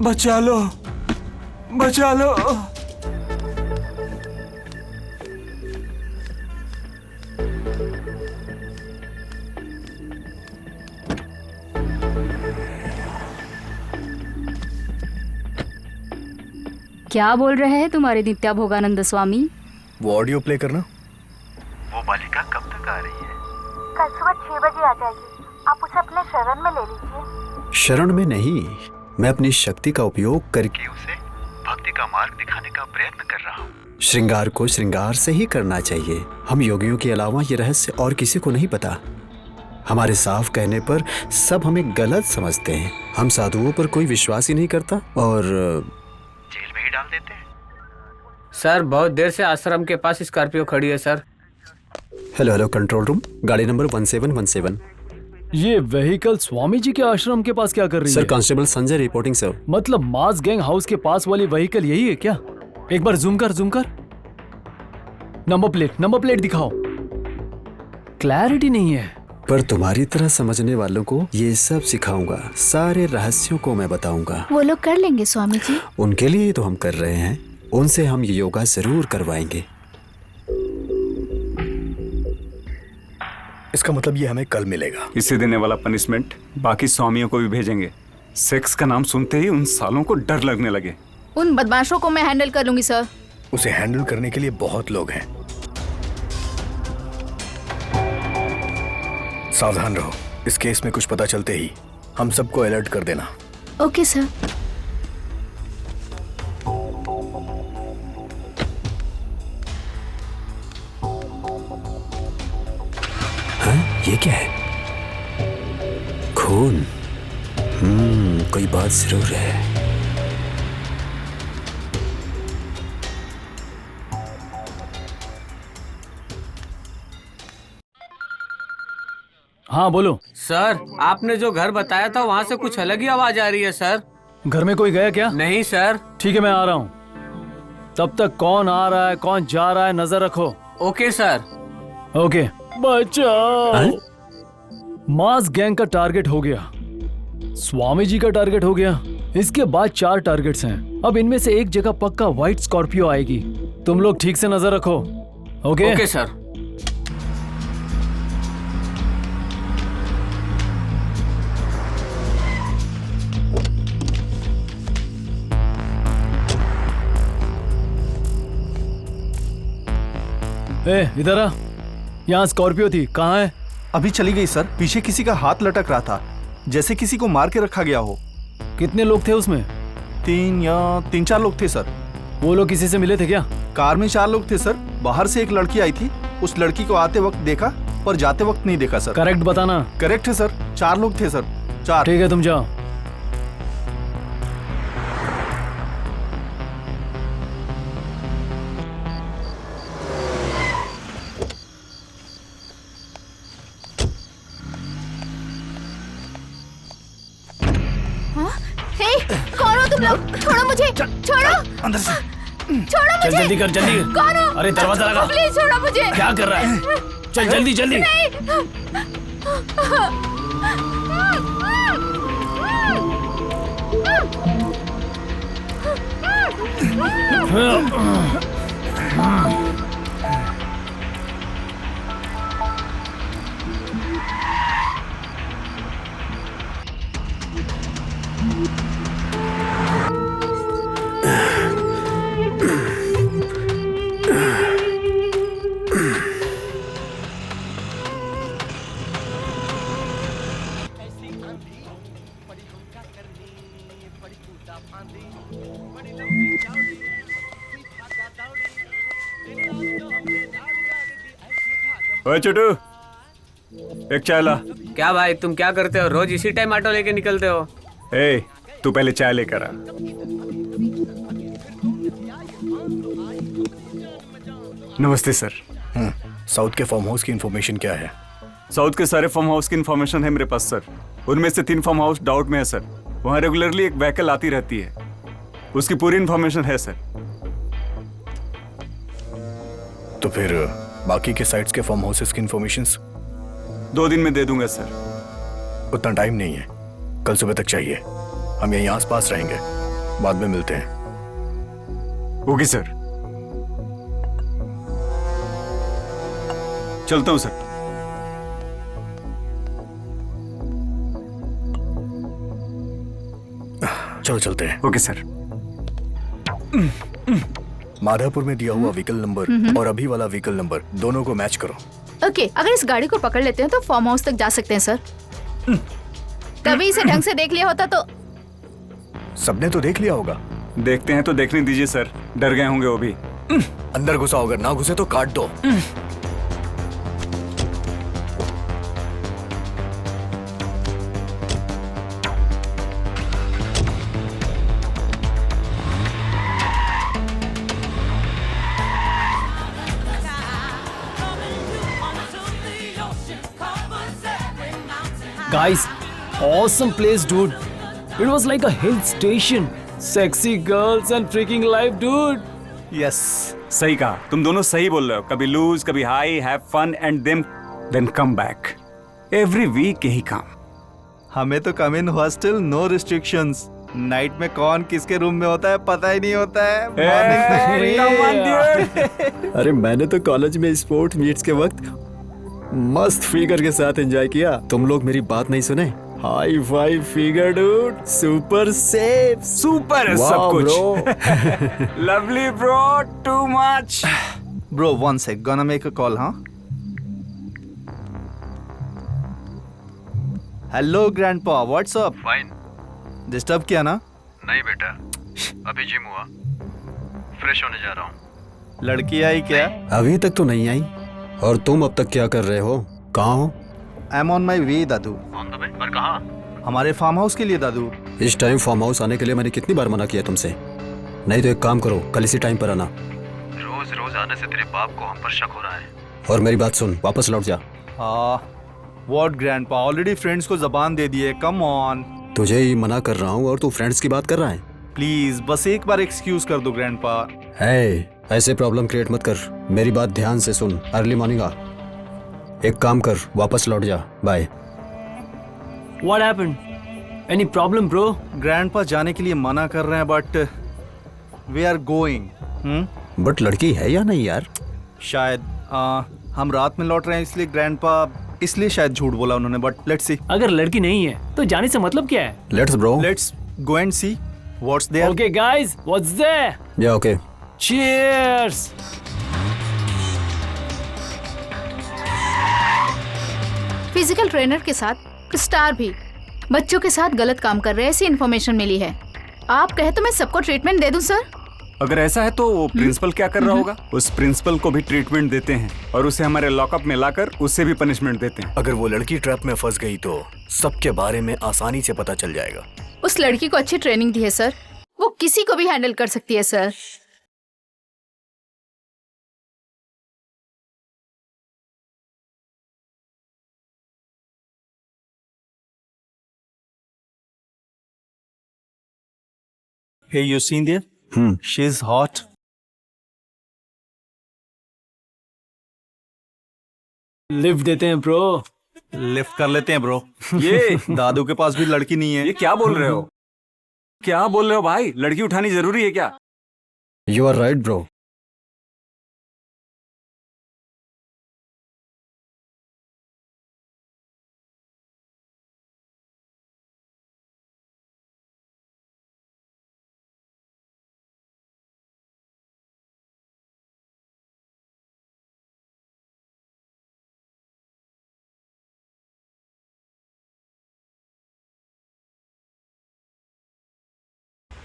बचा लो, बचा लो। क्या बोल रहे हैं तुम्हारे नित्या भोगानंद स्वामी? वो ऑडियो प्ले करना। वो बालिका कब तक आ रही है? कल सुबह 6 बजे आ जाएगी। आप उसे अपने शरण में ले लीजिए। शरण में नहीं, मैं अपनी शक्ति का उपयोग करके उसे भक्ति का मार्ग दिखाने का प्रयत्न कर रहा हूँ। श्रृंगार को श्रृंगार से ही करना चाहिए। हम योगियों के अलावा ये रहस्य और किसी को नहीं पता। हमारे साफ कहने पर सब हमें गलत समझते हैं। हम साधुओं पर कोई विश्वास ही नहीं करता और जेल में ही डाल देते हैं। सर बहुत देर से आश्रम के पास स्कॉर्पियो खड़ी है सर। हेलो कंट्रोल रूम, गाड़ी नंबर 1717। ये व्हीकल स्वामी जी के आश्रम के पास क्या कर रही है? Sir constable Sanjay reporting sir. मतलब मास गैंग हाउस के पास वाली व्हीकल यही है क्या? एक बार जूम कर नंबर प्लेट दिखाओ। क्लैरिटी नहीं है। पर तुम्हारी तरह समझने वालों को ये सब सिखाऊंगा, सारे रहस्यों को मैं बताऊंगा। वो लोग कर लेंगे स्वामी जी। उनके लिए तो हम कर रहे हैं, उनसे हम ये योगा जरूर करवाएंगे। इसका मतलब ये हमें कल मिलेगा। इसे देने वाला पनिशमेंट बाकी स्वामियों को भी भेजेंगे। सेक्स का नाम सुनते ही उन सालों को डर लगने लगे। उन बदमाशों को मैं हैंडल कर लूंगी सर। उसे हैंडल करने के लिए बहुत लोग हैं। सावधान रहो, इस केस में कुछ पता चलते ही हम सबको अलर्ट कर देना। Okay sir. ये क्या है? खून। कोई बात जरूर है। हाँ बोलो। सर आपने जो घर बताया था वहाँ से कुछ अलग ही आवाज आ रही है सर। घर में कोई गया क्या? नहीं सर। ठीक है मैं आ रहा हूँ। तब तक कौन आ रहा है कौन जा रहा है नजर रखो। Okay sir. ओके। बचाओ। मास गैंग का टारगेट हो गया, स्वामी जी का टारगेट हो गया, इसके बाद 4 टारगेट्स हैं। अब इनमें से एक जगह पक्का व्हाइट स्कॉर्पियो आएगी। तुम लोग ठीक से नजर रखो। ओके? Okay sir. इधर आ। यहाँ स्कॉर्पियो थी, कहाँ है? अभी चली गई सर। पीछे किसी का हाथ लटक रहा था, जैसे किसी को मार के रखा गया हो। कितने लोग थे उसमें? 3-4 लोग थे सर। वो लोग किसी से मिले थे क्या? कार में 4 लोग थे सर। बाहर से एक लड़की आई थी, उस लड़की को आते वक्त देखा पर जाते वक्त नहीं देखा सर। करेक्ट बताना। करेक्ट है सर, 4 लोग थे सर। 4। ठीक है तुम जाओ। हाँ? हे, कौन हो तुम लोग? छोड़ो मुझे, छोड़ो। अंदर से छोड़ो मुझे। चल जल्दी कर, जल्दी। कौन हो? अरे दरवाजा लगा। प्लीज छोड़ो मुझे। क्या कर रहा है? चल जल्दी जल्दी। ओए छोटू, एक चाय ला। क्या भाई, तुम क्या करते हो? रोज इसी टाइम ऑटो लेके निकलते हो? ए, तू पहले चाय लेकर आ। नमस्ते सर। साउथ के फार्म हाउस की इंफॉर्मेशन क्या है? साउथ के सारे फार्म हाउस की इंफॉर्मेशन है मेरे पास सर। उनमें से 3 फार्म हाउस डाउट में है सर। वहाँ रेगुलरली एक व्हीकल आती रहती है, उसकी पूरी इंफॉर्मेशन है सर। तो फिर बाकी के साइट्स के फार्म हाउसेस की इंफॉर्मेशंस? 2 दिन में दे दूंगा सर। उतना टाइम नहीं है, कल सुबह तक चाहिए। हम यहीं आसपास रहेंगे, बाद में मिलते हैं। ओके सर, चलता हूं सर। चलो चलते हैं। Okay sir. माधापुर में दिया हुआ व्हीकल नंबर और अभी वाला व्हीकल नंबर दोनों को मैच करो। ओके, अगर इस गाड़ी को पकड़ लेते हैं तो फार्म हाउस तक जा सकते हैं सर। कभी इसे ढंग से देख लिया होता तो। सबने तो देख लिया होगा। देखते हैं तो देखने दीजिए सर, डर गए होंगे वो भी। अंदर घुसा होगा, ना घुसे तो काट दो। Guys, awesome place, dude. It was like a hill station. Sexy girls and freaking life, dude. Yes, सही कहा। तुम दोनों सही बोल रहे हो। कभी लूज, कभी high, have fun and then come back. Every week यही काम। हमें तो come in hostel, no restrictions. Night में कौन किसके रूम में होता है पता ही नहीं होता है। अरे मैंने तो कॉलेज में स्पोर्ट मीट्स के वक्त मस्त फिगर के साथ एंजॉय किया। तुम लोग मेरी बात नहीं सुने? High five figure dude, super safe, super है सब कुछ। Lovely bro, too much. Bro, 1 sec, gonna make a call, हाँ? Hello grandpa, what's up? Fine. Disturb किया ना? नहीं बेटा, अभी जिम हुआ, फ्रेश होने जा रहा हूँ। लड़की आई क्या? अभी तक तो नहीं आई। और तुम अब तक क्या कर रहे हो? कहाँ हो? I am on my way Dadu. On the way? पर कहाँ? हमारे फार्म हाउस के लिए दादू। इस टाइम फार्म हाउस आने के लिए मैंने कितनी बार मना किया तुमसे? नहीं तो एक काम करो, कल इसी टाइम पर आना। रोज रोज आने से तेरे बाप को हम पर शक हो रहा है। और मेरी बात सुन, वापस लौट जा। व्हाट ग्रैंडपा, ऑलरेडी फ्रेंड्स को जबान दे दिए, कम ऑन। तुझे ही मना कर रहा हूँ और तू फ्रेंड्स की बात कर रहा है। प्लीज बस एक बार एक्सक्यूज कर दो ग्रैंडपा। है, ऐसे प्रॉब्लम क्रिएट मत कर। मेरी बात ध्यान से सुन। अर्ली मॉर्निंग आ। एक काम कर, वापस लौट जा। Bye. What happened? Any problem, bro? Grandpa जाने के लिए मना कर रहे हैं, but we are going. But लड़की है या नहीं यार? शायद हम रात में लौट रहे हैं, इसलिए ग्रैंडपा, इसलिए शायद झूठ बोला उन्होंने, बट लेट्स सी। अगर लड़की नहीं है तो जाने से मतलब क्या है? Let's bro, let's go and see what's देयर। Okay, guys, what's there? Yeah okay. Cheers! Physical trainer के साथ स्टार भी बच्चों के साथ गलत काम कर रहे हैं, ऐसी इन्फॉर्मेशन मिली है। आप कहे तो मैं सबको ट्रीटमेंट दे दूं सर? अगर ऐसा है तो वो प्रिंसिपल क्या कर रहा होगा? उस प्रिंसिपल को भी ट्रीटमेंट देते हैं और उसे हमारे लॉकअप में लाकर उससे भी पनिशमेंट देते हैं। अगर वो लड़की ट्रैप में फंस गई तो सबके बारे में आसानी से पता चल जाएगा। उस लड़की को अच्छी ट्रेनिंग दी है सर, वो किसी को भी हैंडल कर सकती है sir. Hey, you seen there? She's hot. Lift देते हैं ब्रो। लिफ्ट कर लेते हैं ब्रो। ये दादू के पास भी लड़की नहीं है। ये क्या बोल रहे हो? क्या बोल रहे हो भाई? लड़की उठानी जरूरी है क्या? You are right bro.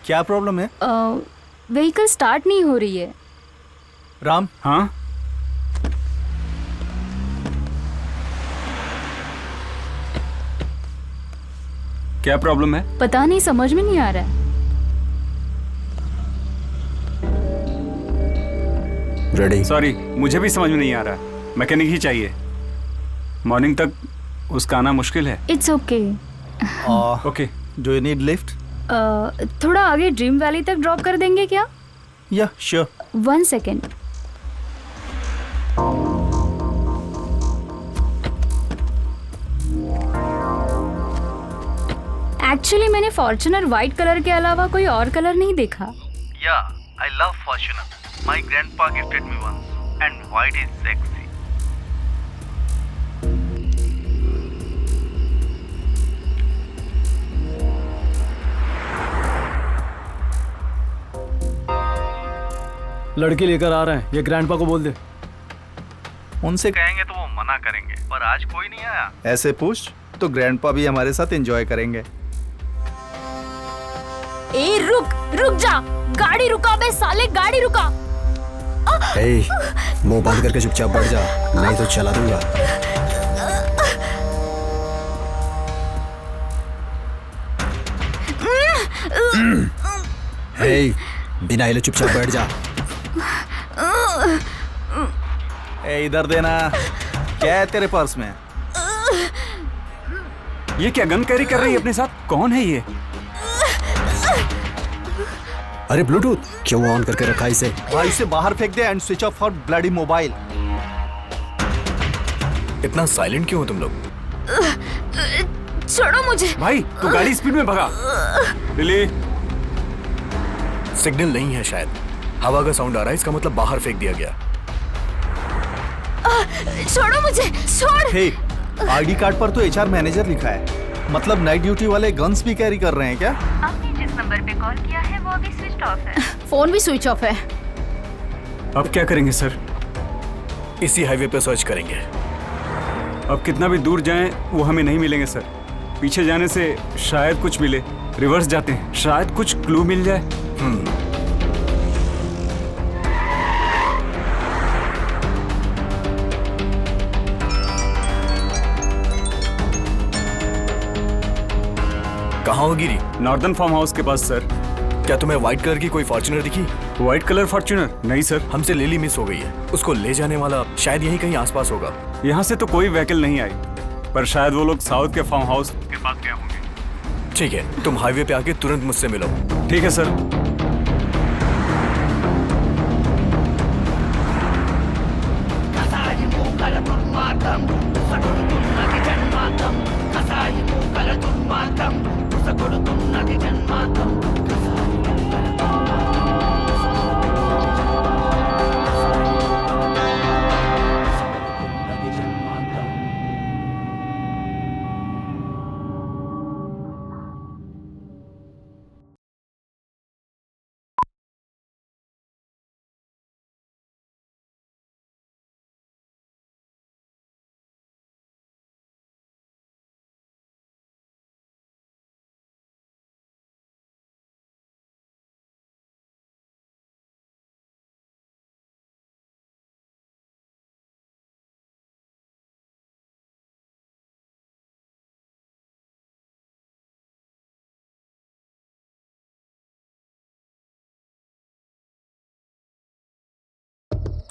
क्या प्रॉब्लम है? व्हीकल स्टार्ट नहीं हो रही है। राम। हाँ? क्या प्रॉब्लम है? पता नहीं, समझ में नहीं आ रहा है। रेडी? सॉरी, मुझे भी समझ में नहीं आ रहा। मैकेनिक ही चाहिए। मॉर्निंग तक उसका आना मुश्किल है। It's okay. Okay. Do you need lift? थोड़ा आगे ड्रीम वैली तक ड्रॉप कर देंगे क्या? Yeah sure. 1 सेकेंड। एक्चुअली मैंने फॉर्च्यूनर व्हाइट कलर के अलावा कोई और कलर नहीं देखा। Yeah I love Fortuner. My grandpa gifted me once and white is sexy. लड़की लेकर आ रहे हैं, ये ग्रैंडपा को बोल दे। उनसे कहेंगे तो वो मना करेंगे, पर आज कोई नहीं आया। ऐसे पूछ तो ग्रैंडपा भी हमारे साथ एंजॉय करेंगे। ए रुक जा, गाड़ी रुका बे साले, गाड़ी रुका। मुंह बंद करके चुपचाप बैठ जा, नहीं तो चला दूंगा। बिना हिले चुपचाप बैठ जा। इधर देना। क्या है तेरे पर्स में? ये क्या गन कैरी कर रही है अपने साथ? कौन है ये? अरे ब्लूटूथ क्यों ऑन करके रखा इसे? भाई इसे बाहर फेंक दे and switch off for bloody mobile. इतना साइलेंट क्यों हो तुम लोग? छोड़ो मुझे। भाई तू गाड़ी स्पीड में भगा। लिली। सिग्नल नहीं है शायद, हवा का साउंड आ रहा है, इसका मतलब बाहर फेंक दिया गया। छोड़ो मुझे, छोड़। हे, आईडी कार्ड पर तो एचआर मैनेजर लिखा है, मतलब नाइट ड्यूटी वाले गन्स भी कैरी कर रहे हैं क्या? आपने जिस नंबर पे कॉल किया है वो अभी स्विच ऑफ है। फोन भी स्विच ऑफ है। अब क्या करेंगे सर? इसी हाईवे पे सर्च करेंगे। अब कितना भी दूर जाएं वो हमें नहीं मिलेंगे सर। पीछे जाने से शायद कुछ मिले। रिवर्स जाते हैं, शायद कुछ क्लू मिल जाए। कहाँ हो गिरी? नॉर्दर्न फार्म हाउस के पास सर। क्या तुम्हें व्हाइट कलर की कोई फॉर्च्यूनर दिखी? White colour Fortuner? नहीं सर। हमसे लिली मिस हो गई है, उसको ले जाने वाला शायद यहीं कहीं आसपास होगा। यहाँ से तो कोई व्हीकल नहीं आई, पर शायद वो लोग साउथ के फार्म हाउस के पास गए होंगे। ठीक है, तुम हाईवे पे आके तुरंत मुझसे मिलो। ठीक है सर।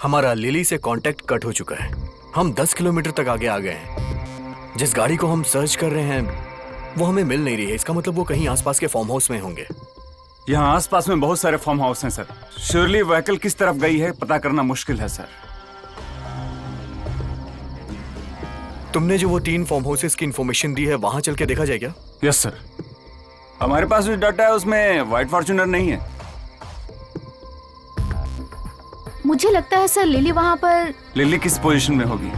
हमारा लिली से कांटेक्ट कट हो चुका है। हम 10 किलोमीटर तक आगे आ गए हैं। जिस गाड़ी को हम सर्च कर रहे हैं वो हमें मिल नहीं रही है, इसका मतलब वो कहीं आसपास के फार्म हाउस में होंगे। यहाँ आसपास में बहुत सारे फार्म हाउस हैं सर। श्योरली व्हीकल किस तरफ गई है पता करना मुश्किल है सर। तुमने जो वो 3 फार्म हाउसेस की इंफॉर्मेशन दी है वहां चल के देखा जाए क्या? Yes sir. हमारे पास जो डाटा है उसमें व्हाइट फॉर्च्यूनर नहीं है। मुझे लगता है सर लिली वहाँ पर। लिली किस पोजीशन में होगी?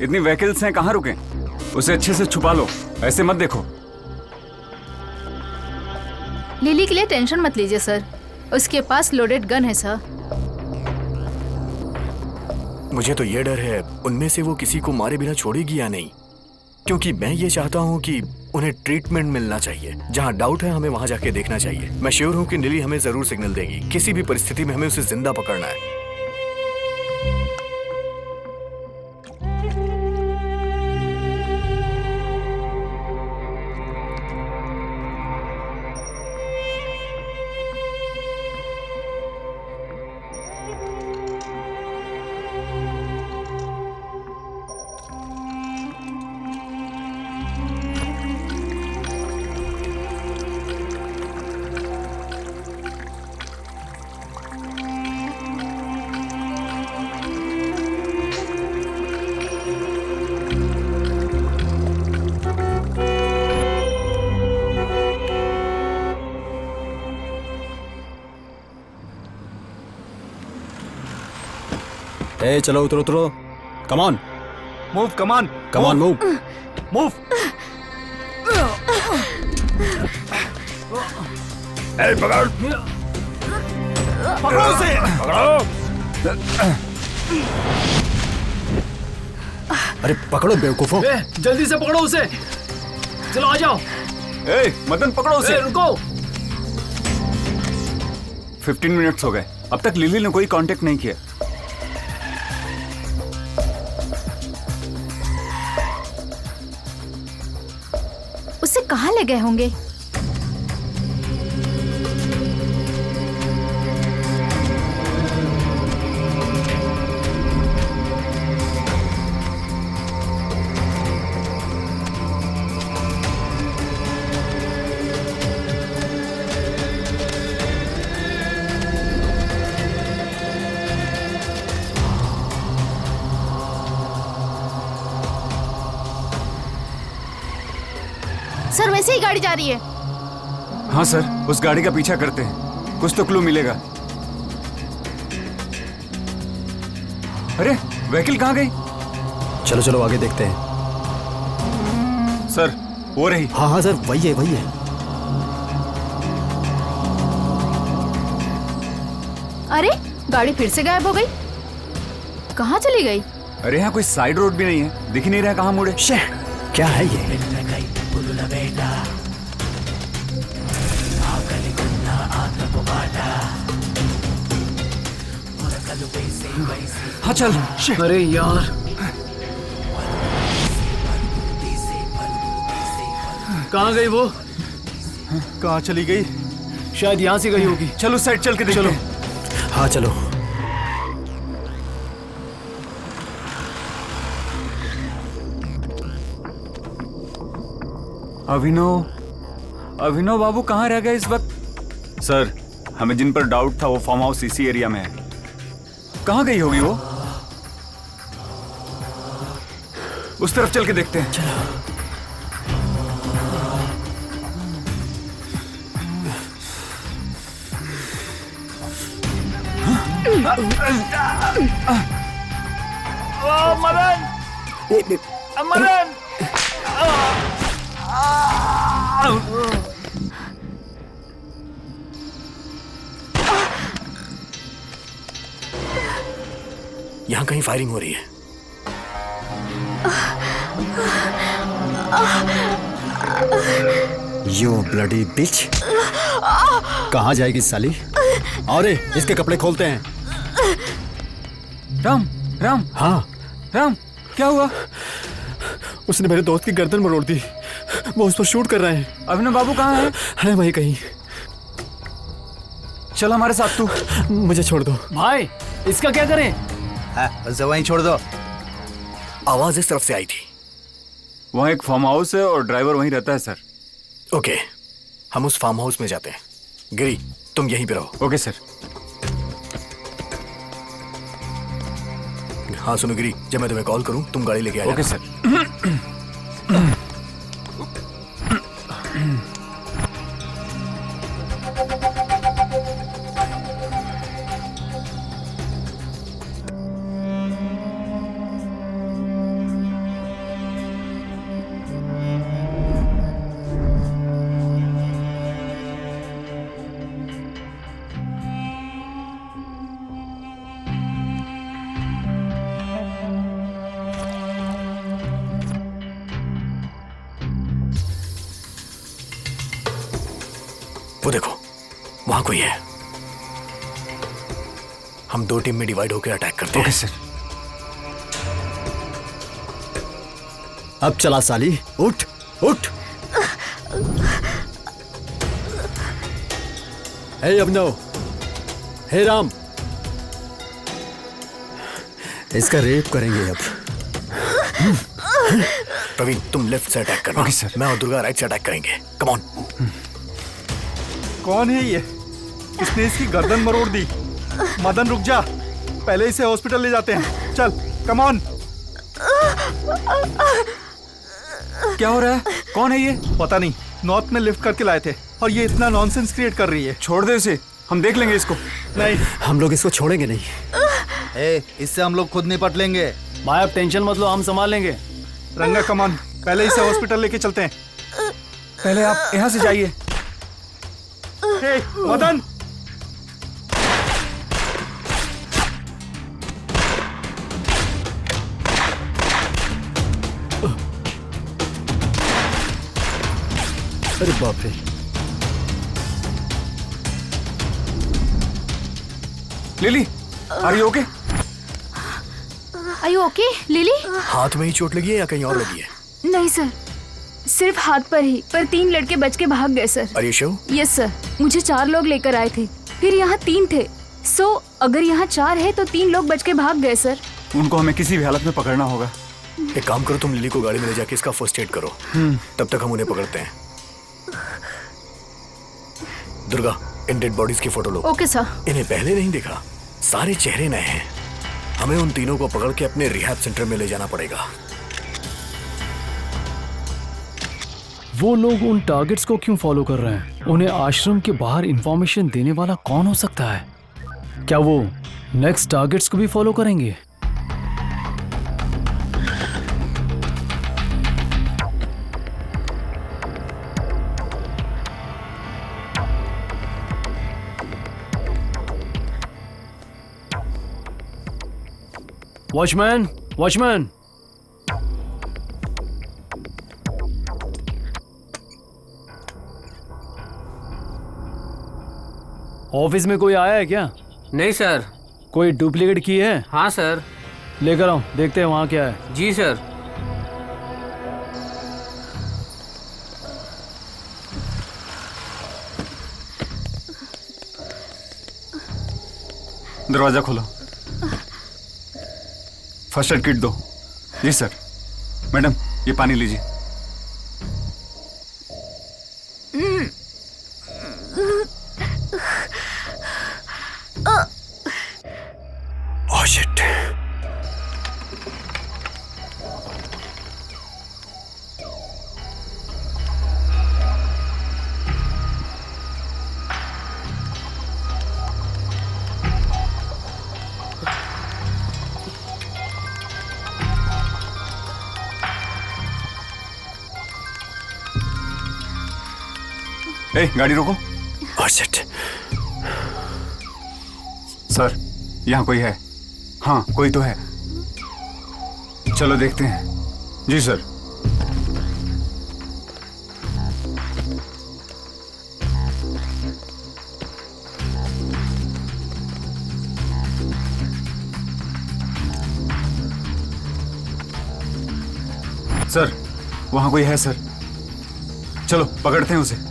इतनी व्हीकल्स हैं, कहाँ रुके? उसे अच्छे से छुपा लो, ऐसे मत देखो। लिली के लिए टेंशन मत लीजिए सर, उसके पास लोडेड गन है सर। मुझे तो ये डर है उनमें से वो किसी को मारे बिना छोड़ेगी या नहीं, क्योंकि मैं ये चाहता हूँ कि उन्हें ट्रीटमेंट मिलना चाहिए। जहाँ डाउट है हमें वहाँ जाके देखना चाहिए। मैं श्योर हूँ कि लिली हमें जरूर सिग्नल देगी। किसी भी परिस्थिति में हमें उसे जिंदा पकड़ना है। चलो उतरो उतरो। Come on move, come on move move. पकड़ पकड़ो उसे, पकड़ो। अरे पकड़ो बेवकूफों। जल्दी से पकड़ो उसे। चलो आ जाओ। मदन पकड़ो उसे। रुको। 15 मिनट्स हो गए, अब तक लिली ने कोई कांटेक्ट नहीं किया। उसे कहाँ ले गए होंगे? सर वैसे ही गाड़ी जा रही है। हाँ सर, उस गाड़ी का पीछा करते हैं, कुछ तो क्लू मिलेगा। अरे व्हीकल कहाँ गई? चलो चलो आगे देखते हैं। सर वो रही। हाँ हाँ सर, वही है वही है। अरे गाड़ी फिर से गायब हो गई, कहाँ चली गई? अरे यहाँ कोई साइड रोड भी नहीं है, दिख ही नहीं रहा कहाँ मुड़े। क्या है ये? हाँ चल। अरे यार, कहाँ गई वो? कहाँ चली गई? शायद यहाँ से गई होगी। चलो साइड चल के देखते चलो। हैं। हाँ चलो। अभिनव बाबू कहाँ रह गए इस वक्त? सर हमें जिन पर डाउट था वो फार्म हाउस इसी एरिया में है। कहाँ गई होगी वो? उस तरफ चल के देखते हैं। चलो। मदन, मदन। यहाँ कहीं फायरिंग हो रही है। यू ब्लडी बिच। कहाँ जाएगी साली? और इसके कपड़े खोलते हैं। राम राम। हाँ राम, क्या हुआ? उसने मेरे दोस्त की गर्दन मरोड़ दी, वो उस पर शूट कर रहे हैं। अभिनव बाबू कहाँ है? है वहीं कहीं। चल हमारे साथ तू। मुझे छोड़ दो भाई, इसका क्या करें? वहीं छोड़ दो। आवाज इस तरफ से आई थी। वहाँ एक फार्म हाउस है और ड्राइवर वहीं रहता है सर। ओके, हम उस फार्म हाउस में जाते हैं। गिरी, तुम यहीं पे रहो। Okay sir. हाँ सुनो गिरी, जब मैं तुम्हें कॉल करूं तुम गाड़ी लेके आ जाना। Okay sir. वो देखो, वहां कोई है। हम 2 टीम में डिवाइड होकर अटैक करते हैं। Okay sir. अब चला साली, उठ उठ। हे अभिनव, हे राम, इसका रेप करेंगे अब। प्रवीण, तुम लेफ्ट से अटैक करना। Okay sir. मैं और दुर्गा राइट से अटैक करेंगे। Come on. कौन है ये? इसने इसकी गर्दन मरोड़ दी। मदन रुक जा, पहले इसे हॉस्पिटल ले जाते हैं। चल, कम ऑन। क्या हो रहा है? कौन है ये? पता नहीं, नॉर्थ में लिफ्ट करके लाए थे और ये इतना नॉनसेंस क्रिएट कर रही है। छोड़ दे इसे, हम देख लेंगे इसको। नहीं, हम लोग इसको छोड़ेंगे नहीं। इससे हम लोग खुद निपट लेंगे। भाई आप टेंशन मत लो, हम संभाल लेंगे। रंगा कम ऑन, पहले इसे हॉस्पिटल लेके चलते हैं। पहले आप यहाँ से जाइए। हे मदन, अरे बाप रे। Lily, are you okay? Are you okay Lily? हाथ में ही चोट लगी है या कहीं और लगी है? नहीं सर, सिर्फ हाथ पर ही, पर 3 लड़के बच के भाग गए sir. Are you sure? Yes sir, मुझे 4 लोग लेकर आए थे, फिर यहाँ 3 थे। सो अगर यहाँ 4 है तो 3 लोग बच के भाग गए सर। उनको हमें किसी भी हालत में पकड़ना होगा। एक काम करो, तुम लिली को गाड़ी में ले जाके इसका फर्स्ट एड करो। तब तक हम उन्हें पकड़ते हैं। दुर्गा, इन डेड बॉडीज की फोटो लो। Okay sir. इन्हें पहले नहीं देखा, सारे चेहरे नए हैं। हमें उन तीनों को पकड़ के अपने रिहैब सेंटर में ले जाना पड़ेगा। वो लोग उन टारगेट्स को क्यों फॉलो कर रहे हैं? उन्हें आश्रम के बाहर इंफॉर्मेशन देने वाला कौन हो सकता है? क्या वो नेक्स्ट टारगेट्स को भी फॉलो करेंगे? वॉचमैन, वॉचमैन, ऑफिस में कोई आया है क्या? नहीं सर। कोई डुप्लीकेट की है? हाँ सर। लेकर आओ, देखते हैं वहाँ क्या है। जी सर। दरवाजा खोलो। फर्स्ट एड किट दो। जी सर। मैडम, ये पानी लीजिए। Oh shit. गाड़ी रोको। Oh shit. सर, यहाँ कोई है? हाँ, कोई तो है। चलो देखते हैं। जी सर। सर, वहाँ कोई है सर। चलो पकड़ते हैं उसे।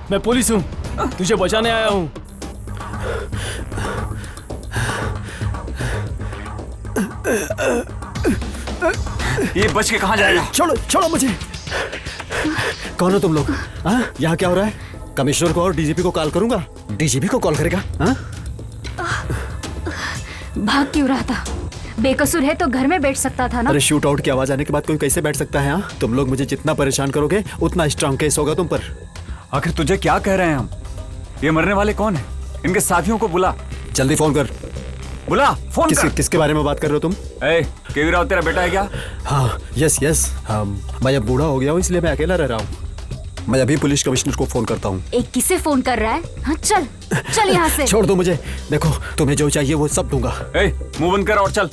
मैं पुलिस हूँ, तुझे बचाने आया हूँ। ये बच के कहाँ जाएगा? छोड़ो छोड़ो मुझे। कौन हो तुम लोग? हाँ, यहाँ क्या हो रहा है? कमिश्नर को और डीजीपी को कॉल करूंगा। डीजीपी को कॉल करेगा? हाँ? भाग क्यों रहा था? बेकसूर है तो घर में बैठ सकता था ना। अरे शूट आउट की आवाज आने के बाद कोई कैसे बैठ सकता है? हाँ, तुम लोग मुझे जितना परेशान करोगे उतना स्ट्रांग केस होगा तुम पर। आखिर तुझे क्या कह रहे हैं हम? ये मरने वाले कौन है? इनके साथियों को बुला। जल्दी फोन कर। बुला, फोन कर। किसके बारे में बात कर रहे हो तुम? केवी राव तेरा बेटा है क्या? हाँ, यस यस। मैं अब बूढ़ा हो गया हूँ इसलिए मैं अकेला रह रहा हूँ। मैं अभी पुलिस कमिश्नर को फोन करता हूँ। एक किसे फोन कर रहा है? हाँ, चल चल यहाँ से। छोड़ दो मुझे। देखो तुम्हें जो चाहिए वो सब दूंगा। मुंह बंद कर और चल।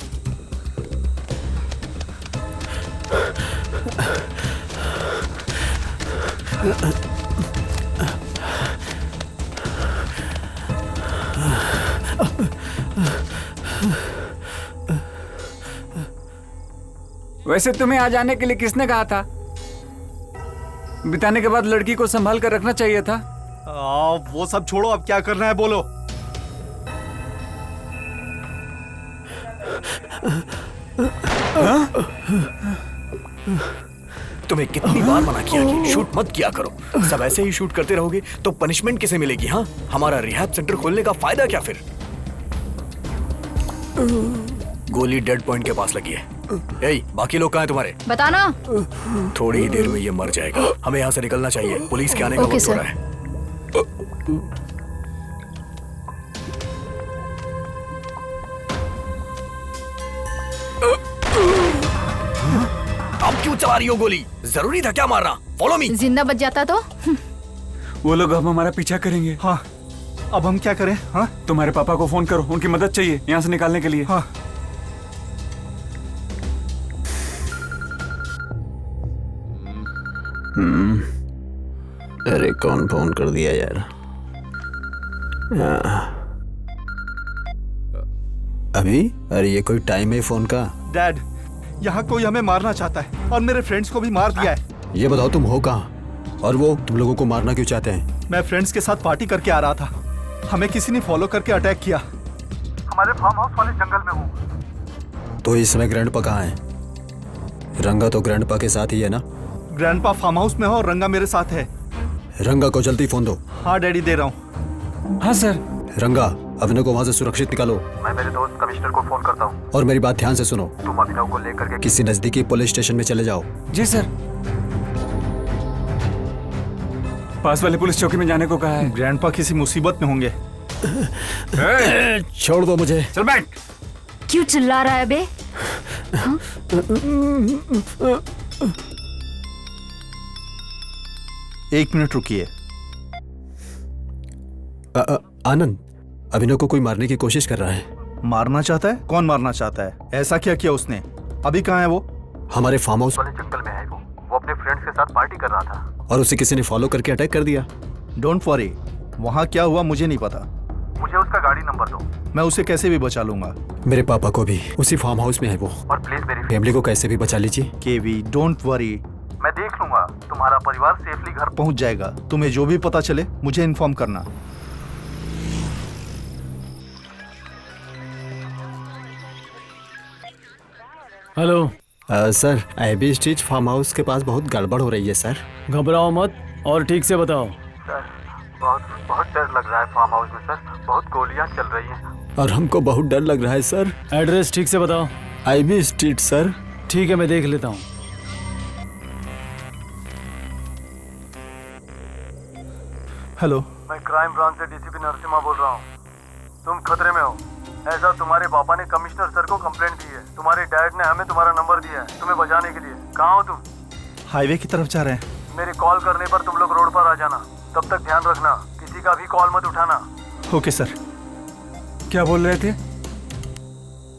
वैसे तुम्हें आ जाने के लिए किसने कहा था? बिताने के बाद लड़की को संभाल कर रखना चाहिए था। वो सब छोड़ो, अब क्या करना है बोलो। तुम्हें कितनी बार मना किया कि शूट मत किया करो। सब ऐसे ही शूट करते रहोगे तो पनिशमेंट किसे मिलेगी? हाँ, हमारा रिहैब सेंटर खोलने का फायदा क्या फिर? गोली डेड पॉइंट के पास लगी है। बाकी लोग कहाँ हैं तुम्हारे? बताना। थोड़ी ही देर में ये मर जाएगा। हमें यहाँ से निकलना चाहिए। पुलिस के आने का वक्त हो रहा है। अब क्यों चला रही हो गोली? जरूरी था क्या मारना? Follow me. जिंदा बच जाता तो? वो लोग अब हमारा पीछा करेंगे। हाँ, अब हम क्या करें? हाँ, तुम्हारे पापा को फोन करो, उनकी मदद चाहिए यहाँ से निकालने के लिए। हाँ। अरे कौन फोन कर दिया यार? अभी? अरे ये कोई टाइम है फोन का? डैड, यहाँ कोई हमें मारना चाहता है और मेरे फ्रेंड्स को भी मार दिया है। ये बताओ तुम हो कहाँ? और वो तुम लोगों को मारना क्यों चाहते हैं? मैं फ्रेंड्स के साथ पार्टी करके आ रहा था, हमें किसी ने फॉलो करके अटैक किया। हमारे फार्म हाउस वाले जंगल में हूँ। तो इस समय ग्रैंडपा कहाँ है? रंगा तो ग्रैंडपा के साथ ही है ना? ग्रैंडपा फार्म हाउस में हो और रंगा मेरे साथ है। रंगा को जल्दी फोन दो। हाँ डैडी, दे रहा हूँ। हाँ सर। रंगा, अभिनव को वहाँ से सुरक्षित निकालो। मैं मेरे दोस्त कमिश्नर को फोन करता हूँ। और मेरी बात ध्यान से सुनो। तुम अभिनव को लेकर के किसी नजदीकी पुलिस स्टेशन में चले जाओ। जी सर। पास वाले पुलिस चौकी में जाने को कहा है। ग्रैंडपा किसी मुसीबत में होंगे। छोड़ दो मुझे। चल बैठ। क्यों चिल्ला रहा है बे? हाँ? एक मिनट रुकिए। आनंद, अभिनव को कोई मारने की कोशिश कर रहा है। मारना चाहता है? कौन मारना चाहता है? ऐसा क्या किया उसने? अभी कहाँ है वो? हमारे फार्म हाउस वाले जंगल में है वो अपने फ्रेंड्स के साथ पार्टी कर रहा था और उसे किसी ने फॉलो करके अटैक कर दिया। डोंट वरी, वहाँ क्या हुआ मुझे नहीं पता। मुझे उसका गाड़ी नंबर दो, मैं उसे कैसे भी बचा लूंगा। मेरे पापा को भी उसी फार्म हाउस में है वो। और प्लीज मेरी फैमिली को कैसे भी बचा लीजिए। केवी, डोंट वरी, मैं देख लूंगा। तुम्हारा परिवार सेफली घर पहुंच जाएगा। तुम्हें जो भी पता चले मुझे इन्फॉर्म करना। Hello sir, AB street farm house के पास बहुत गड़बड़ हो रही है सर। घबराओ मत और ठीक से बताओ। सर, बहुत डर लग रहा है फार्म हाउस में सर। बहुत गोलियां चल रही हैं। और हमको बहुत डर लग रहा है सर। एड्रेस ठीक से बताओ। AB street sir. ठीक है, मैं देख लेता हूँ। हेलो, मैं क्राइम ब्रांच से डीसीपी नरसिम्हा बोल रहा हूँ। तुम खतरे में हो, ऐसा तुम्हारे पापा ने कमिश्नर सर को कंप्लेंट दी है। तुम्हारे डैड ने हमें तुम्हारा नंबर दिया है तुम्हें बचाने के लिए। कहाँ हो तुम? हाईवे की तरफ जा रहे हैं। मेरे कॉल करने पर तुम लोग रोड पर आ जाना। तब तक ध्यान रखना, किसी का भी कॉल मत उठाना। Okay sir. क्या बोल रहे थे?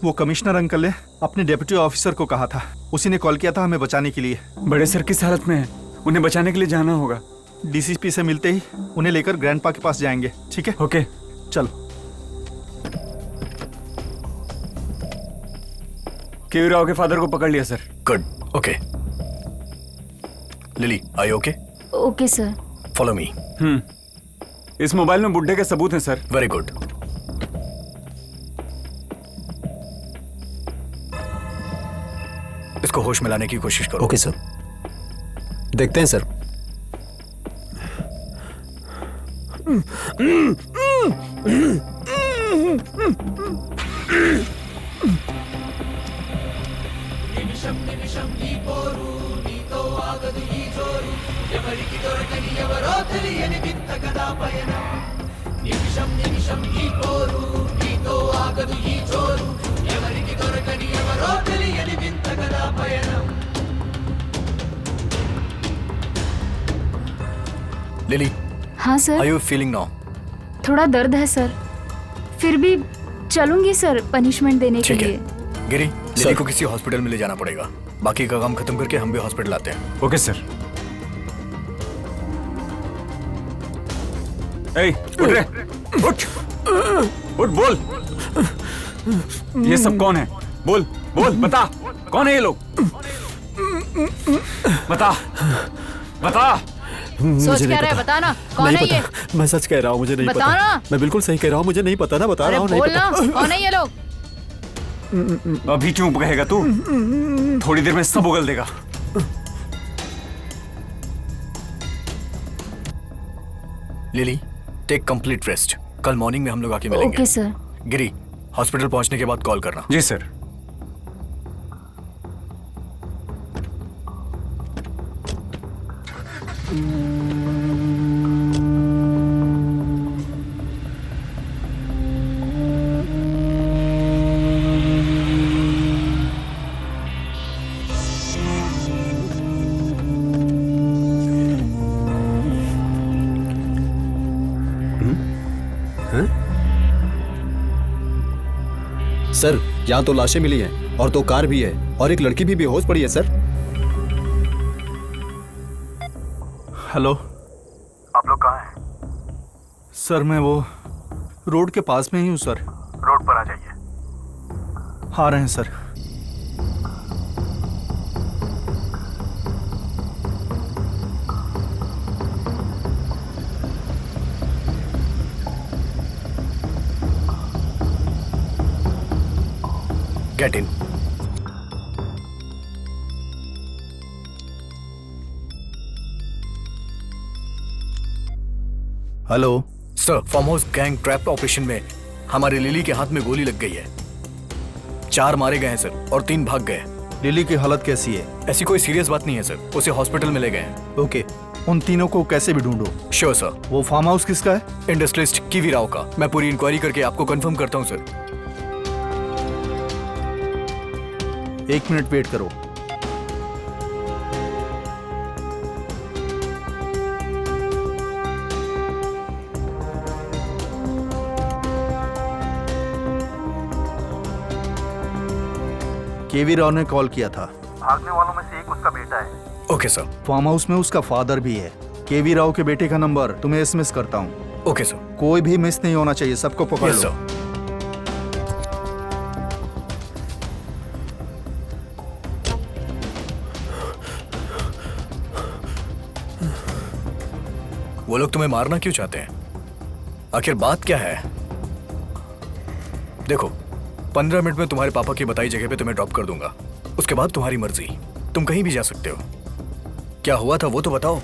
वो कमिश्नर अंकल ने अपने डेप्यूटी ऑफिसर को कहा था, उसी ने कॉल किया था हमें बचाने के लिए। बड़े सर किस हालत में है? उन्हें बचाने के लिए जाना होगा। डीसीपी से मिलते ही उन्हें लेकर ग्रैंडपा के पास जाएंगे। ठीक है? ओके, चलो। केवी राव के फादर को पकड़ लिया sir. Good, okay. Lily, I okay? Okay sir. Follow me. इस मोबाइल में बुड्ढे के सबूत हैं सर। Very good. इसको होश में लाने की कोशिश करो। ओके सर, देखते हैं सर। लिली, हाँ sir. Are you feeling now? थोड़ा दर्द है सर, फिर भी चलूंगी सर पनिशमेंट देने के लिए। गिरी, लिली को किसी हॉस्पिटल में ले जाना पड़ेगा। बाकी का काम खत्म करके हम भी हॉस्पिटल आते हैं। Okay sir. ए, उठ रे, उठ, उठ, बोल। ये सब कौन है? बोल, बोल, बता, कौन है ये लोग? बता, बता। सोच क्या रहा है, बता ना, कौन है ये? मैं सच कह रहा हूँ, मुझे नहीं बता पता। ना। मैं बिल्कुल सही कह रहा हूँ, मुझे नहीं पता ना, बता रहा हूँ, नहीं बोल पता। ना, कौन है ये लोग? अभी चुप कहेगा तू, थोड़ी देर में सब उगल देगा। Lily, take complete rest. कल मॉर्निंग में हम लोग आके मिलेंगे। Okay sir. गिरी, हॉस्पिटल पहुंचने के बाद कॉल करना। जी सर। सर, यहाँ तो लाशें मिली हैं और 2 कार भी है और एक लड़की भी बेहोश पड़ी है सर। हेलो, आप लोग कहाँ हैं? सर मैं वो रोड के पास में ही हूँ सर। रोड पर आ जाइए। आ रहे हैं sir. Get in. Hello sir, farm house gang trap operation में हमारी लिली के हाथ में गोली लग गई है। 4 मारे गए हैं सर और 3 भाग गए। लिली की हालत कैसी है? ऐसी कोई सीरियस बात नहीं है सर, उसे हॉस्पिटल में ले गए हैं। ओके, उन तीनों को कैसे भी ढूंढो। Sure sir. वो फार्म हाउस किसका है? इंडस्ट्रियलिस्ट कीवी राव का। मैं पूरी इंक्वायरी करके आपको कंफर्म करता हूँ सर। 1 मिनट वेट करो। केवी राव ने कॉल किया था। भागने वालों में से एक उसका बेटा है। Okay sir. फार्म हाउस में उसका फादर भी है। केवी राव के बेटे का नंबर तुम्हें एसएमएस करता हूँ। Okay sir. कोई भी मिस नहीं होना चाहिए, सबको पकड़ यस लो। सर। वो लोग तुम्हें मारना क्यों चाहते हैं? आखिर बात क्या है? देखो, 15 मिनट में तुम्हारे पापा की बताई जगह पे तुम्हें ड्रॉप कर दूंगा। उसके बाद तुम्हारी मर्जी, तुम कहीं भी जा सकते हो। क्या हुआ था वो तो बताओ।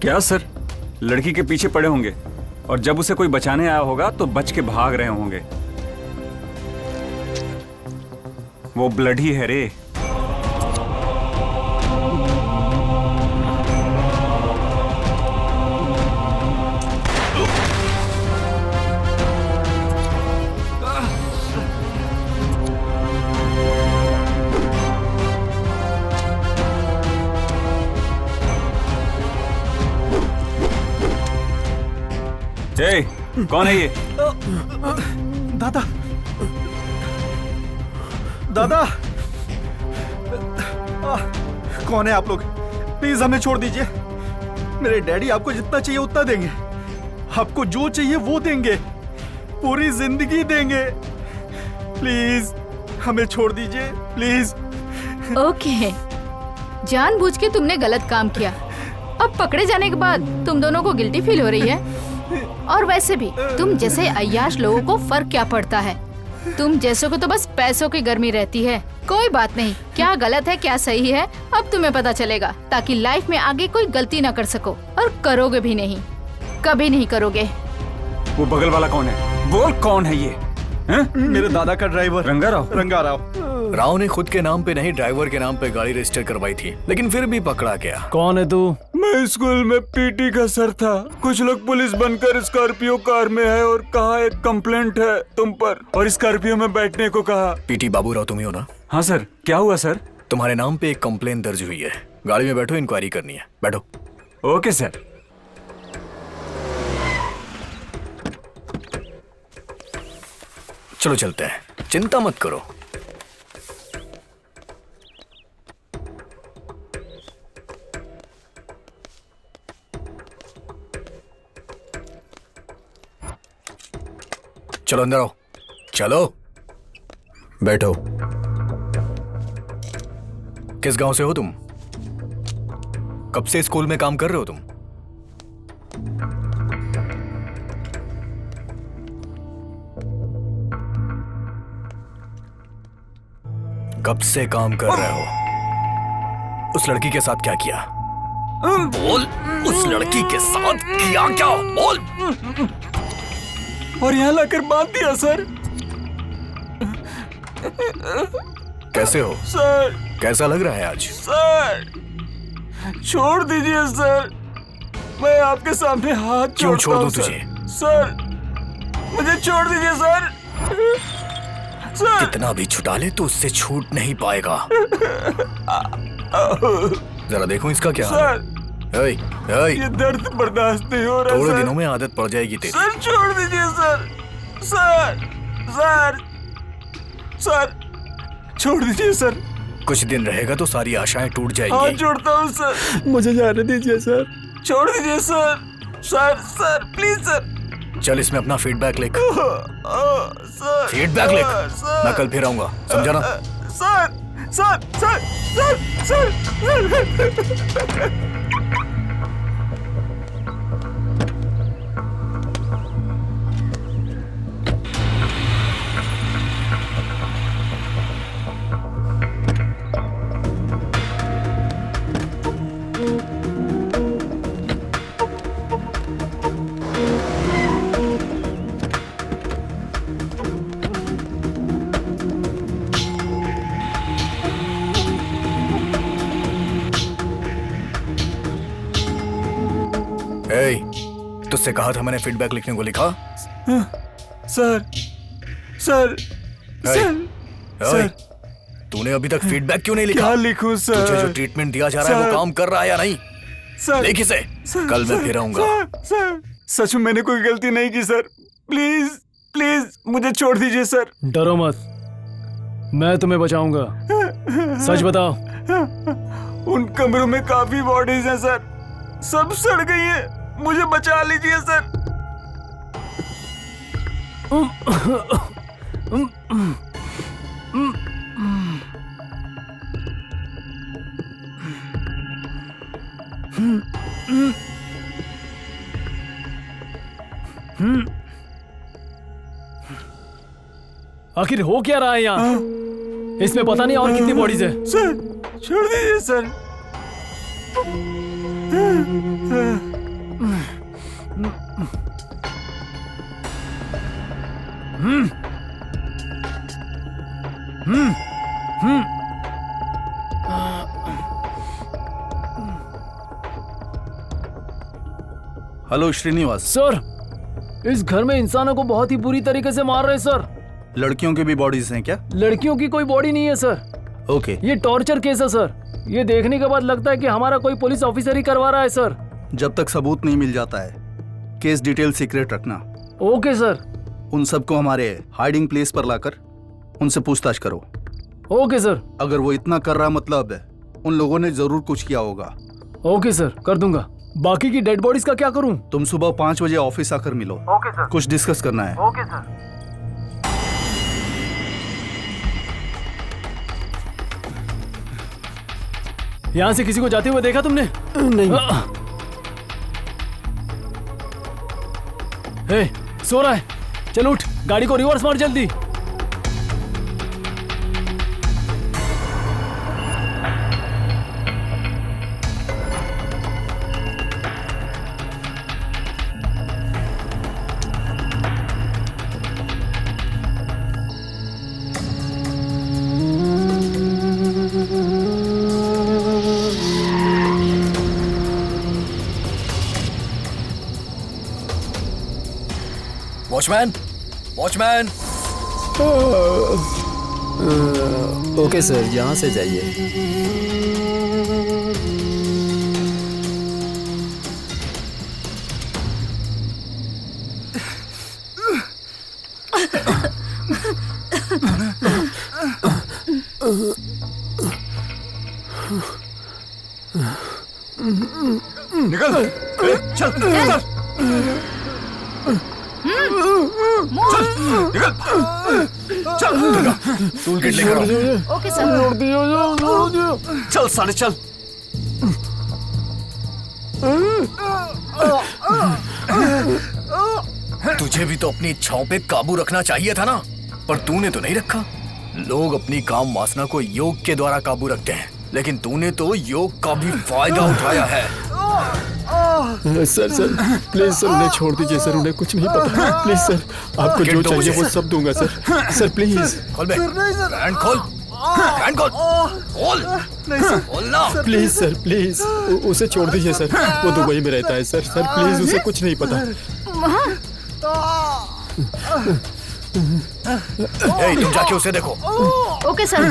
क्या सर, लड़की के पीछे पड़े होंगे और जब उसे कोई बचाने आया होगा तो बच के भाग रहे होंगे। वो ब्लड ही है रे। जय, कौन है ये? दादा, दादा, कौन है आप लोग? प्लीज हमें छोड़ दीजिए। मेरे डैडी आपको जितना चाहिए उतना देंगे। आपको जो चाहिए वो देंगे, पूरी जिंदगी देंगे। प्लीज हमें छोड़ दीजिए, प्लीज। ओके, जानबूझ के तुमने गलत काम किया। अब पकड़े जाने के बाद तुम दोनों को गिल्टी फील हो रही है। और वैसे भी तुम जैसे अय्याश लोगों को फर्क क्या पड़ता है? तुम जैसों को तो बस पैसों की गर्मी रहती है। कोई बात नहीं, क्या गलत है क्या सही है अब तुम्हें पता चलेगा, ताकि लाइफ में आगे कोई गलती ना कर सको, और करोगे भी नहीं, कभी नहीं करोगे। वो बगल वाला कौन है? बोल कौन है ये? मेरे दादा का ड्राइवर रंगा राव। रंगा राव। राव ने खुद के नाम पे नहीं, ड्राइवर के नाम पे गाड़ी रजिस्टर करवाई थी, लेकिन फिर भी पकड़ा गया। कौन है तू? मैं स्कूल में पीटी का सर था। कुछ लोग पुलिस बनकर स्कॉर्पियो कार में है और कहा एक कंप्लेंट है तुम पर, और स्कॉर्पियो में बैठने को कहा। पीटी बाबूराव तुम ही हो ना? हाँ सर। क्या हुआ सर? तुम्हारे नाम पे एक कंप्लेंट दर्ज हुई है। गाड़ी में बैठो, इंक्वायरी करनी है। बैठो। Okay sir. चलो चलते हैं, चिंता मत करो। चलो अंदर आओ। चलो बैठो। किस गांव से हो तुम? कब से स्कूल में काम कर रहे हो तुम? कब से काम कर रहे हो? उस लड़की के साथ क्या किया? बोल, उस लड़की के साथ किया क्या? बोल। और यहाँ लाकर बांध दिया सर। कैसे हो सर? कैसा लग रहा है आज? सर छोड़ दीजिए सर, मैं आपके सामने हाथ क्यों छोड़ दूं सर। तुझे? सर मुझे छोड़ दीजिए सर। सर कितना भी छुटा ले तो उससे छूट नहीं पाएगा। जरा देखो इसका क्या हाल है। ये दर्द बर्दाश्त नहीं हो रहा। थोड़े सर दिनों में आदत पड़ जाएगी तेरी। सर छोड़ दीजिए सर। सर सर सर छोड़ दीजिए सर। कुछ दिन रहेगा तो सारी आशाएं टूट हाथ जाएंगी। जोड़ता हूँ सर, मुझे जाने दीजिए सर। छोड़ दीजिए sir. Sir sir please sir. चल इसमें अपना फीडबैक लिख। सर फीडबैक लिख। मैं कल फिर आऊंगा, समझा ना? Sir sir sir sir sir. तुझसे कहा था मैंने फीडबैक लिखने को, लिखा? सर सर सर तूने अभी तक फीडबैक क्यों नहीं लिखा? क्या लिखूं सर? तुझे जो ट्रीटमेंट दिया जा रहा है वो काम कर रहा है या नहीं? सर लिख इसे। कल मैं फिर आऊंगा। सर सच में मैंने कोई गलती नहीं की सर। प्लीज प्लीज मुझे छोड़ दीजिए सर। डरो मत, मैं तुम्हें बचाऊंगा। सच बताओ। उन कमरों में काफी बॉडीज हैं सर, सब सड़ गई हैं। मुझे बचा लीजिए सर। आखिर हो क्या रहा है यहाँ? इसमें पता नहीं और कितनी बॉडीज है। सर छोड़ दीजिए सर। हेलो श्रीनिवास। सर इस घर में इंसानों को बहुत ही बुरी तरीके से मार रहे हैं सर। लड़कियों की भी बॉडीज हैं क्या? लड़कियों की कोई बॉडी नहीं है सर। ओके। ये टॉर्चर केस है सर। ये देखने के बाद लगता है कि हमारा कोई पुलिस ऑफिसर ही करवा रहा है सर। जब तक सबूत नहीं मिल जाता है केस डिटेल सीक्रेट रखना। Okay sir. उन सबको हमारे हाइडिंग प्लेस पर लाकर उनसे पूछताछ करो। Okay sir. अगर वो इतना कर रहा मतलब उन लोगों ने जरूर कुछ किया होगा। ओके सर, कर दूंगा। बाकी की डेड बॉडीज का क्या करूं? तुम सुबह 5 बजे ऑफिस आकर मिलो। Okay sir. कुछ डिस्कस करना है। Okay sir. यहाँ से किसी को जाते हुए देखा तुमने? नहीं। हे, सो रहा है। चल उठ, गाड़ी को रिवर्स मार जल्दी। Watchman, watchman. ओके सर, यहाँ से जाइए। निकल, चल, चल। टूल किट लेकर आओ। Okay sir. चल साले चल। तुझे भी तो अपनी इच्छाओं पे काबू रखना चाहिए था ना, पर तूने तो नहीं रखा। लोग अपनी काम वासना को योग के द्वारा काबू रखते हैं, लेकिन तूने तो योग का भी फायदा उठाया है। सर सर प्लीज सर, उन्हें छोड़ दीजिए सर, उन्हें कुछ नहीं पता। प्लीज सर, आपको जो चाहिए वो सब दूंगा सर। सर प्लीज खोल बे, हैंड खोल, हैंड खोल, खोल, खोल ना। प्लीज सर, प्लीज उसे छोड़ दीजिए सर, वो दुबई में रहता है सर। सर प्लीज, उसे कुछ नहीं पता। तुम जाके उसे देखो। Okay sir.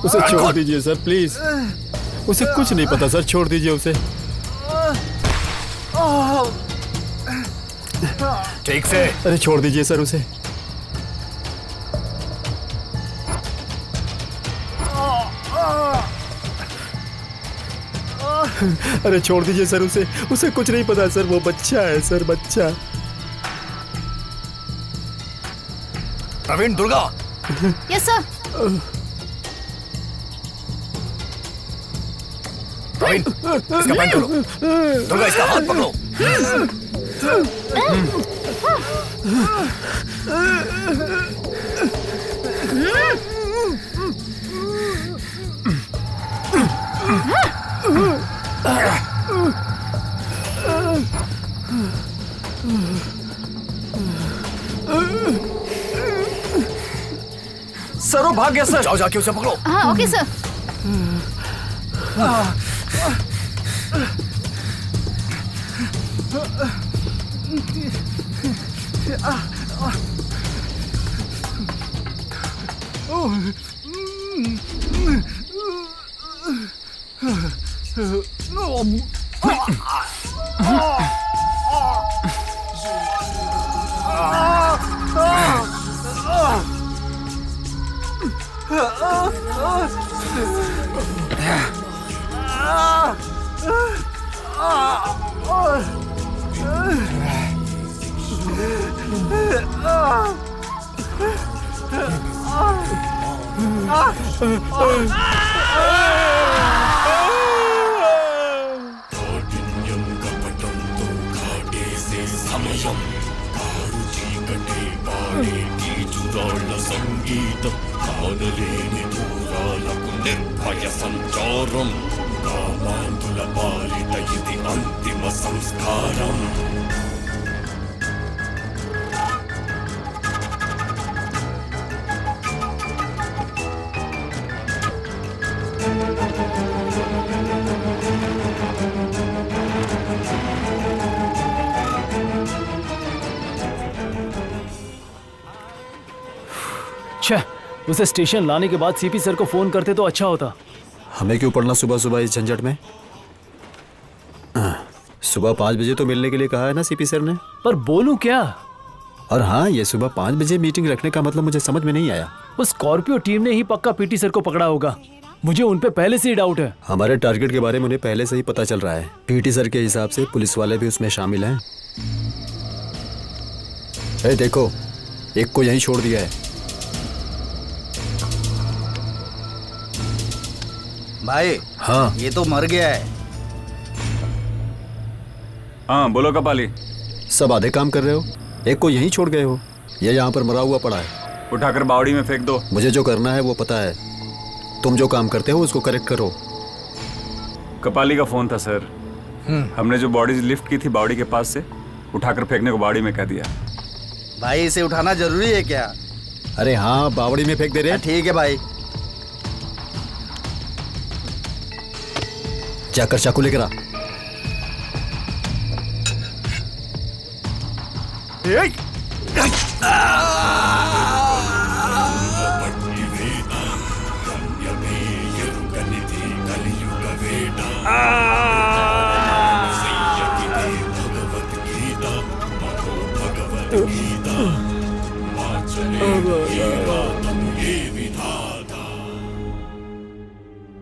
उसे छोड़ दीजिए सर प्लीज, उसे कुछ नहीं पता सर, छोड़ दीजिए उसे। ठीक से। अरे छोड़ दीजिए सर उसे। अरे छोड़ दीजिए सर उसे, उसे कुछ नहीं पता सर, वो बच्चा है सर, बच्चा। प्रवीण, दुर्गा। Yes sir. प्रवीण, इसका पैंट खोलो। दुर्गा, इसका हाथ पकड़ो। सर वो भाग गया सर। जाओ, जाके उसे पकड़ो। हाँ ओके सर। సంచారం కామాంధుల పాలిట ఇది అంతిమ సంస్కారం. उसे स्टेशन लाने के बाद सीपी सर को फोन करते तो अच्छा होता। हमें क्यों पढ़ना सुबह सुबह इस झंझट में? सुबह 5 बजे तो मिलने के लिए कहा है ना सीपी सर ने। पर बोलूं क्या? और हाँ, ये सुबह 5 बजे मीटिंग रखने का मतलब मुझे समझ में नहीं आया। उस स्कॉर्पियो टीम ने ही पक्का पीटी सर को पकड़ा होगा। मुझे उन पे पहले से ही डाउट है। हमारे टारगेट के बारे में उन्हें पहले से ही पता चल रहा है। पीटी सर के हिसाब से पुलिस वाले भी उसमें शामिल हैं। देखो, एक को यहीं छोड़ दिया है। भाई हाँ ये तो मर गया है। हाँ बोलो कपाली। सब आधे काम कर रहे हो, एक को यहीं छोड़ गए हो। ये यहाँ पर मरा हुआ पड़ा है। उठाकर बावड़ी में फेंक दो। मुझे जो करना है वो पता है, तुम जो काम करते हो उसको करेक्ट करो। कपाली का फोन था सर। हमने जो बॉडी लिफ्ट की थी बावड़ी के पास से, उठाकर फेंकने को बावड़ी में कह दिया। भाई इसे उठाना जरूरी है क्या? अरे हाँ, बावड़ी में फेंक दे रहे। ठीक है भाई। जाकर चाकू लेकर आ।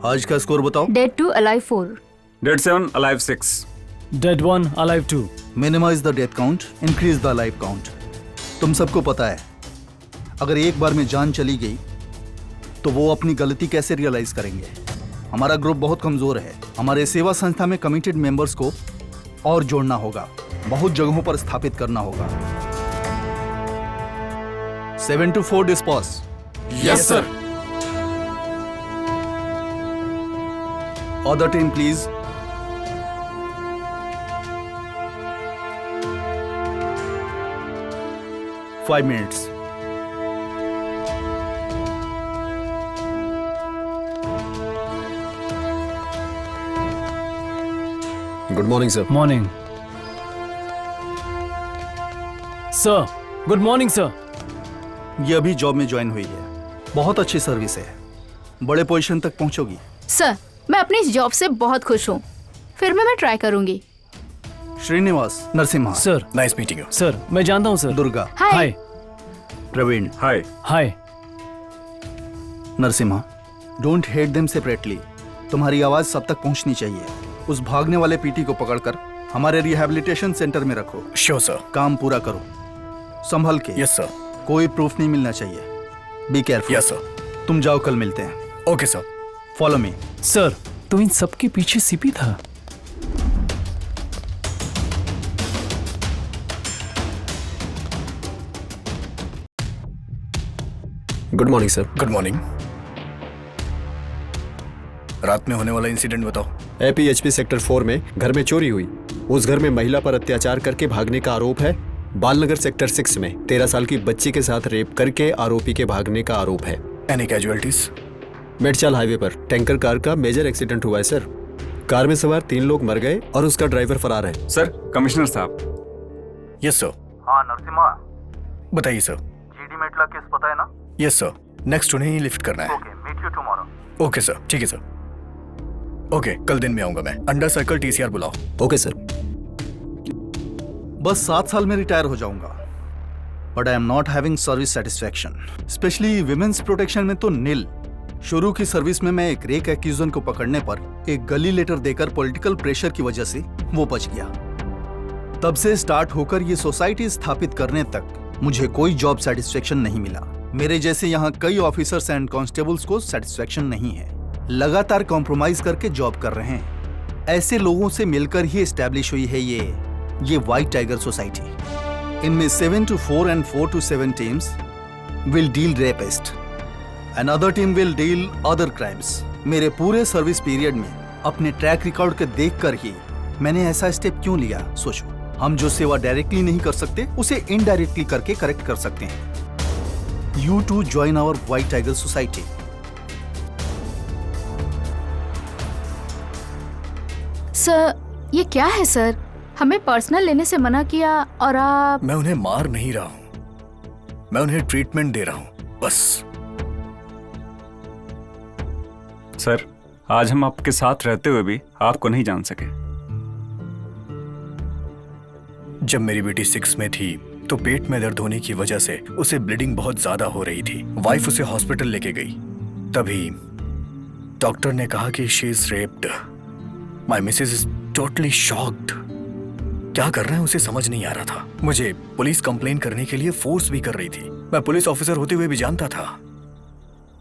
आज का स्कोर बताओ। Dead 2 alive 4। Dead 7 alive 6। Dead 1 alive 2। Minimise the death count, increase the life count. तुम सबको पता है अगर एक बार में जान चली गई तो वो अपनी गलती कैसे रियलाइज करेंगे। हमारा ग्रुप बहुत कमजोर है। हमारे सेवा संस्था में कमिटेड मेंबर्स को और जोड़ना होगा, बहुत जगहों पर स्थापित करना होगा। 7 to 4 dispose. Yes sir. Other team, please. Five minutes. Good morning sir. Morning sir. Good morning sir. ये अभी जॉब में ज्वाइन हुई है, बहुत अच्छी सर्विस है, बड़े पोजीशन तक पहुंचोगी। सर मैं अपनी इस जॉब से बहुत खुश हूँ, फिर मैं ट्राई करूंगी। Srinivas Narasimha. Sir nice meeting you. Sir मैं जानता हूँ sir. Durga. Hi. Praveen. Hi. Hi. Narasimha, don't hate them separately. तुम्हारी आवाज सब तक पहुंचनी चाहिए। उस भागने वाले पीटी को पकड़कर हमारे रिहैबिलिटेशन सेंटर में रखो। Sure sir. काम पूरा करो, संभल के। Yes sir. कोई प्रूफ नहीं मिलना चाहिए। Be careful. Yes sir. तुम जाओ, कल मिलते हैं। Okay sir. फॉलो मी। सर तो इन सबके पीछे सीपी था। Good morning sir. Good morning. रात में होने वाला इंसिडेंट बताओ। APHP सेक्टर 4 में घर में चोरी हुई। उस घर में महिला पर अत्याचार करके भागने का आरोप है। बालनगर सेक्टर 6 में 13 साल की बच्ची के साथ रेप करके आरोपी के भागने का आरोप है। Any casualties? मेडचाल हाईवे पर टैंकर कार का मेजर एक्सीडेंट हुआ है सर। कार में सवार 3 लोग मर गए और उसका ड्राइवर फरार है। सर कमिश्नर साहब। Yes sir. हाँ नरसिम्हा, बताइए सर। GD मेटला केस पता है ना? Yes sir. नेक्स्ट उन्हें ही लिफ्ट करना है। Okay, meet you tomorrow. Okay sir, ठीक है सर। ओके, कल दिन में आऊंगा मैं। अंडर सर्कल TCR बुलाओ। Okay sir. बस 7 साल में रिटायर हो जाऊंगा, but I am not having service satisfaction, specially women's protection में तो नील। शुरू की सर्विस में मैं एक रेक एक्यूजन को पकड़ने पर एक गली लेटर देकर पॉलिटिकल प्रेशर की वजह से वो बच गया। तब से स्टार्ट होकर ये सोसाइटी स्थापित करने तक मुझे कोई जॉब सेटिस्फैक्शन नहीं मिला। मेरे जैसे यहाँ कई ऑफिसर्स एंड कांस्टेबल्स को सेटिस्फैक्शन नहीं है, लगातार कॉम्प्रोमाइज करके जॉब कर रहे हैं। ऐसे लोगों से मिलकर ही एस्टैब्लिश हुई है ये व्हाइट टाइगर सोसाइटी। इनमें 7 to 4 and 4 to 7 teams will deal rapist. Another team will deal other crimes. मेरे पूरे सर्विस पीरियड में अपने ट्रैक रिकॉर्ड को देखकर ही मैंने ऐसा स्टेप क्यों लिया। सोचो, हम जो सेवा डायरेक्टली नहीं कर सकते उसे इनडायरेक्टली करके करेक्ट कर सकते हैं। You too join our White Tiger Society. Sir ये क्या है सर? हमें पर्सनल लेने से मना किया और आप। मैं उन्हें मार नहीं रहा हूं, मैं उन्हें ट्रीटमेंट दे रहा हूं बस। सर आज हम आपके साथ रहते हुए भी आपको नहीं जान सके। जब मेरी बेटी 6 में थी तो पेट में दर्द होने की वजह से उसे ब्लीडिंग बहुत ज्यादा हो रही थी। वाइफ उसे हॉस्पिटल लेके गई, तभी डॉक्टर ने कहा कि she is raped. My Mrs is totally shocked. क्या कर रहे हैं उसे समझ नहीं आ रहा था। मुझे पुलिस कंप्लेन करने के लिए फोर्स भी कर रही थी। मैं पुलिस ऑफिसर होते हुए भी जानता था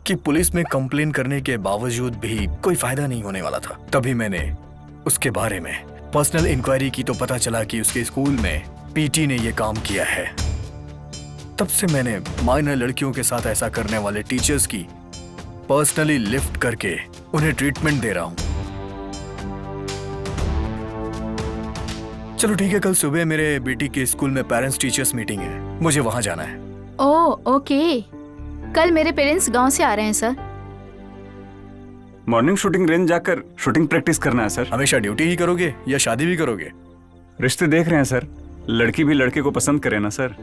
कि पुलिस में कंप्लेन करने के बावजूद भी कोई फायदा नहीं होने वाला था। तभी मैंने उसके बारे में पर्सनल इंक्वायरी की तो पता चला कि उसके स्कूल में पीटी ने ये काम किया है। तब से मैंने माइनर लड़कियों के साथ ऐसा करने वाले टीचर्स की पर्सनली लिफ्ट करके उन्हें ट्रीटमेंट दे रहा हूं। चलो ठीक है, कल सुबह मेरे बेटी के स्कूल में पेरेंट्स टीचर्स मीटिंग है, मुझे वहां जाना है। ओह ओके, कल मेरे पेरेंट्स गांव से आ रहे हैं सर। मॉर्निंग शूटिंग रेंज जाकर शूटिंग प्रैक्टिस करना है सर। हमेशा ड्यूटी ही करोगे या शादी भी करोगे? रिश्ते देख रहे हैं सर, लड़की भी लड़के को पसंद करे ना सर।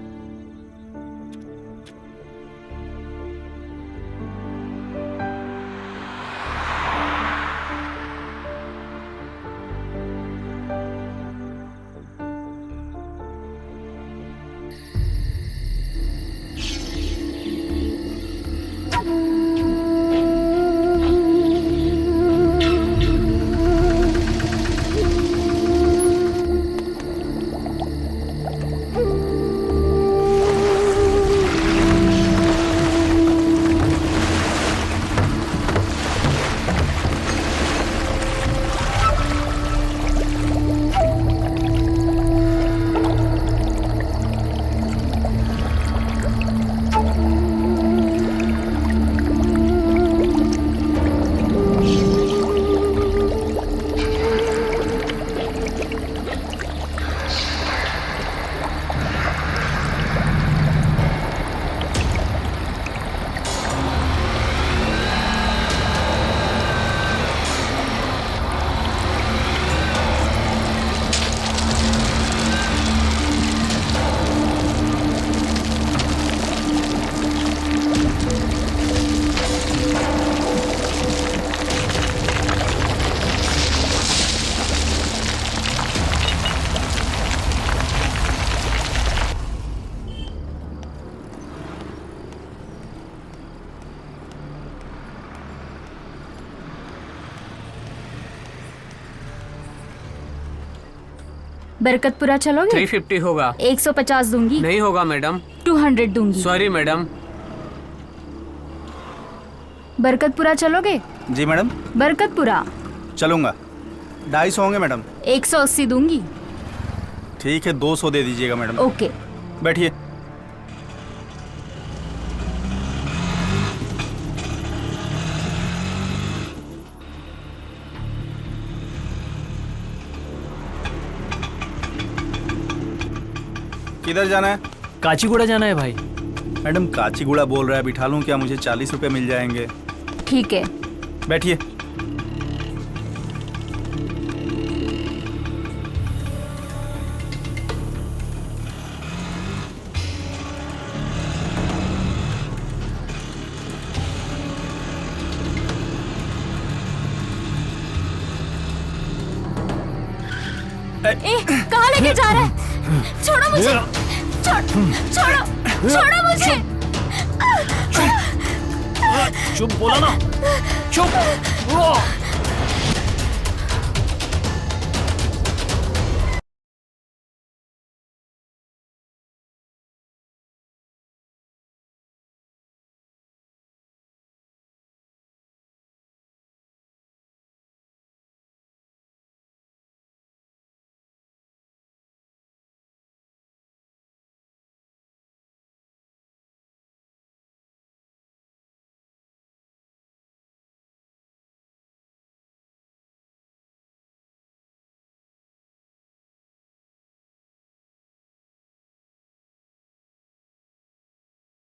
बरकतपुरा चलोगे? 350 होगा। 150 दूंगी। नहीं होगा मैडम। 200 दूंगी। Sorry madam. बरकतपुरा चलोगे? जी मैडम। बरकतपुरा चलूंगा। 250 होंगे मैडम। 180 दूंगी। ठीक है, 200 दे दीजिएगा मैडम। ओके, बैठिए। किधर जाना है? काचीगुड़ा जाना है भाई। मैडम काचीगुड़ा बोल रहा है, बिठा लूं क्या? मुझे 40 रुपए मिल जाएंगे। ठीक है, बैठिए। कहाँ लेके जा रहा है? छोड़ो मुझे, छोड़ो मुझे। चुप बोला ना, चुप।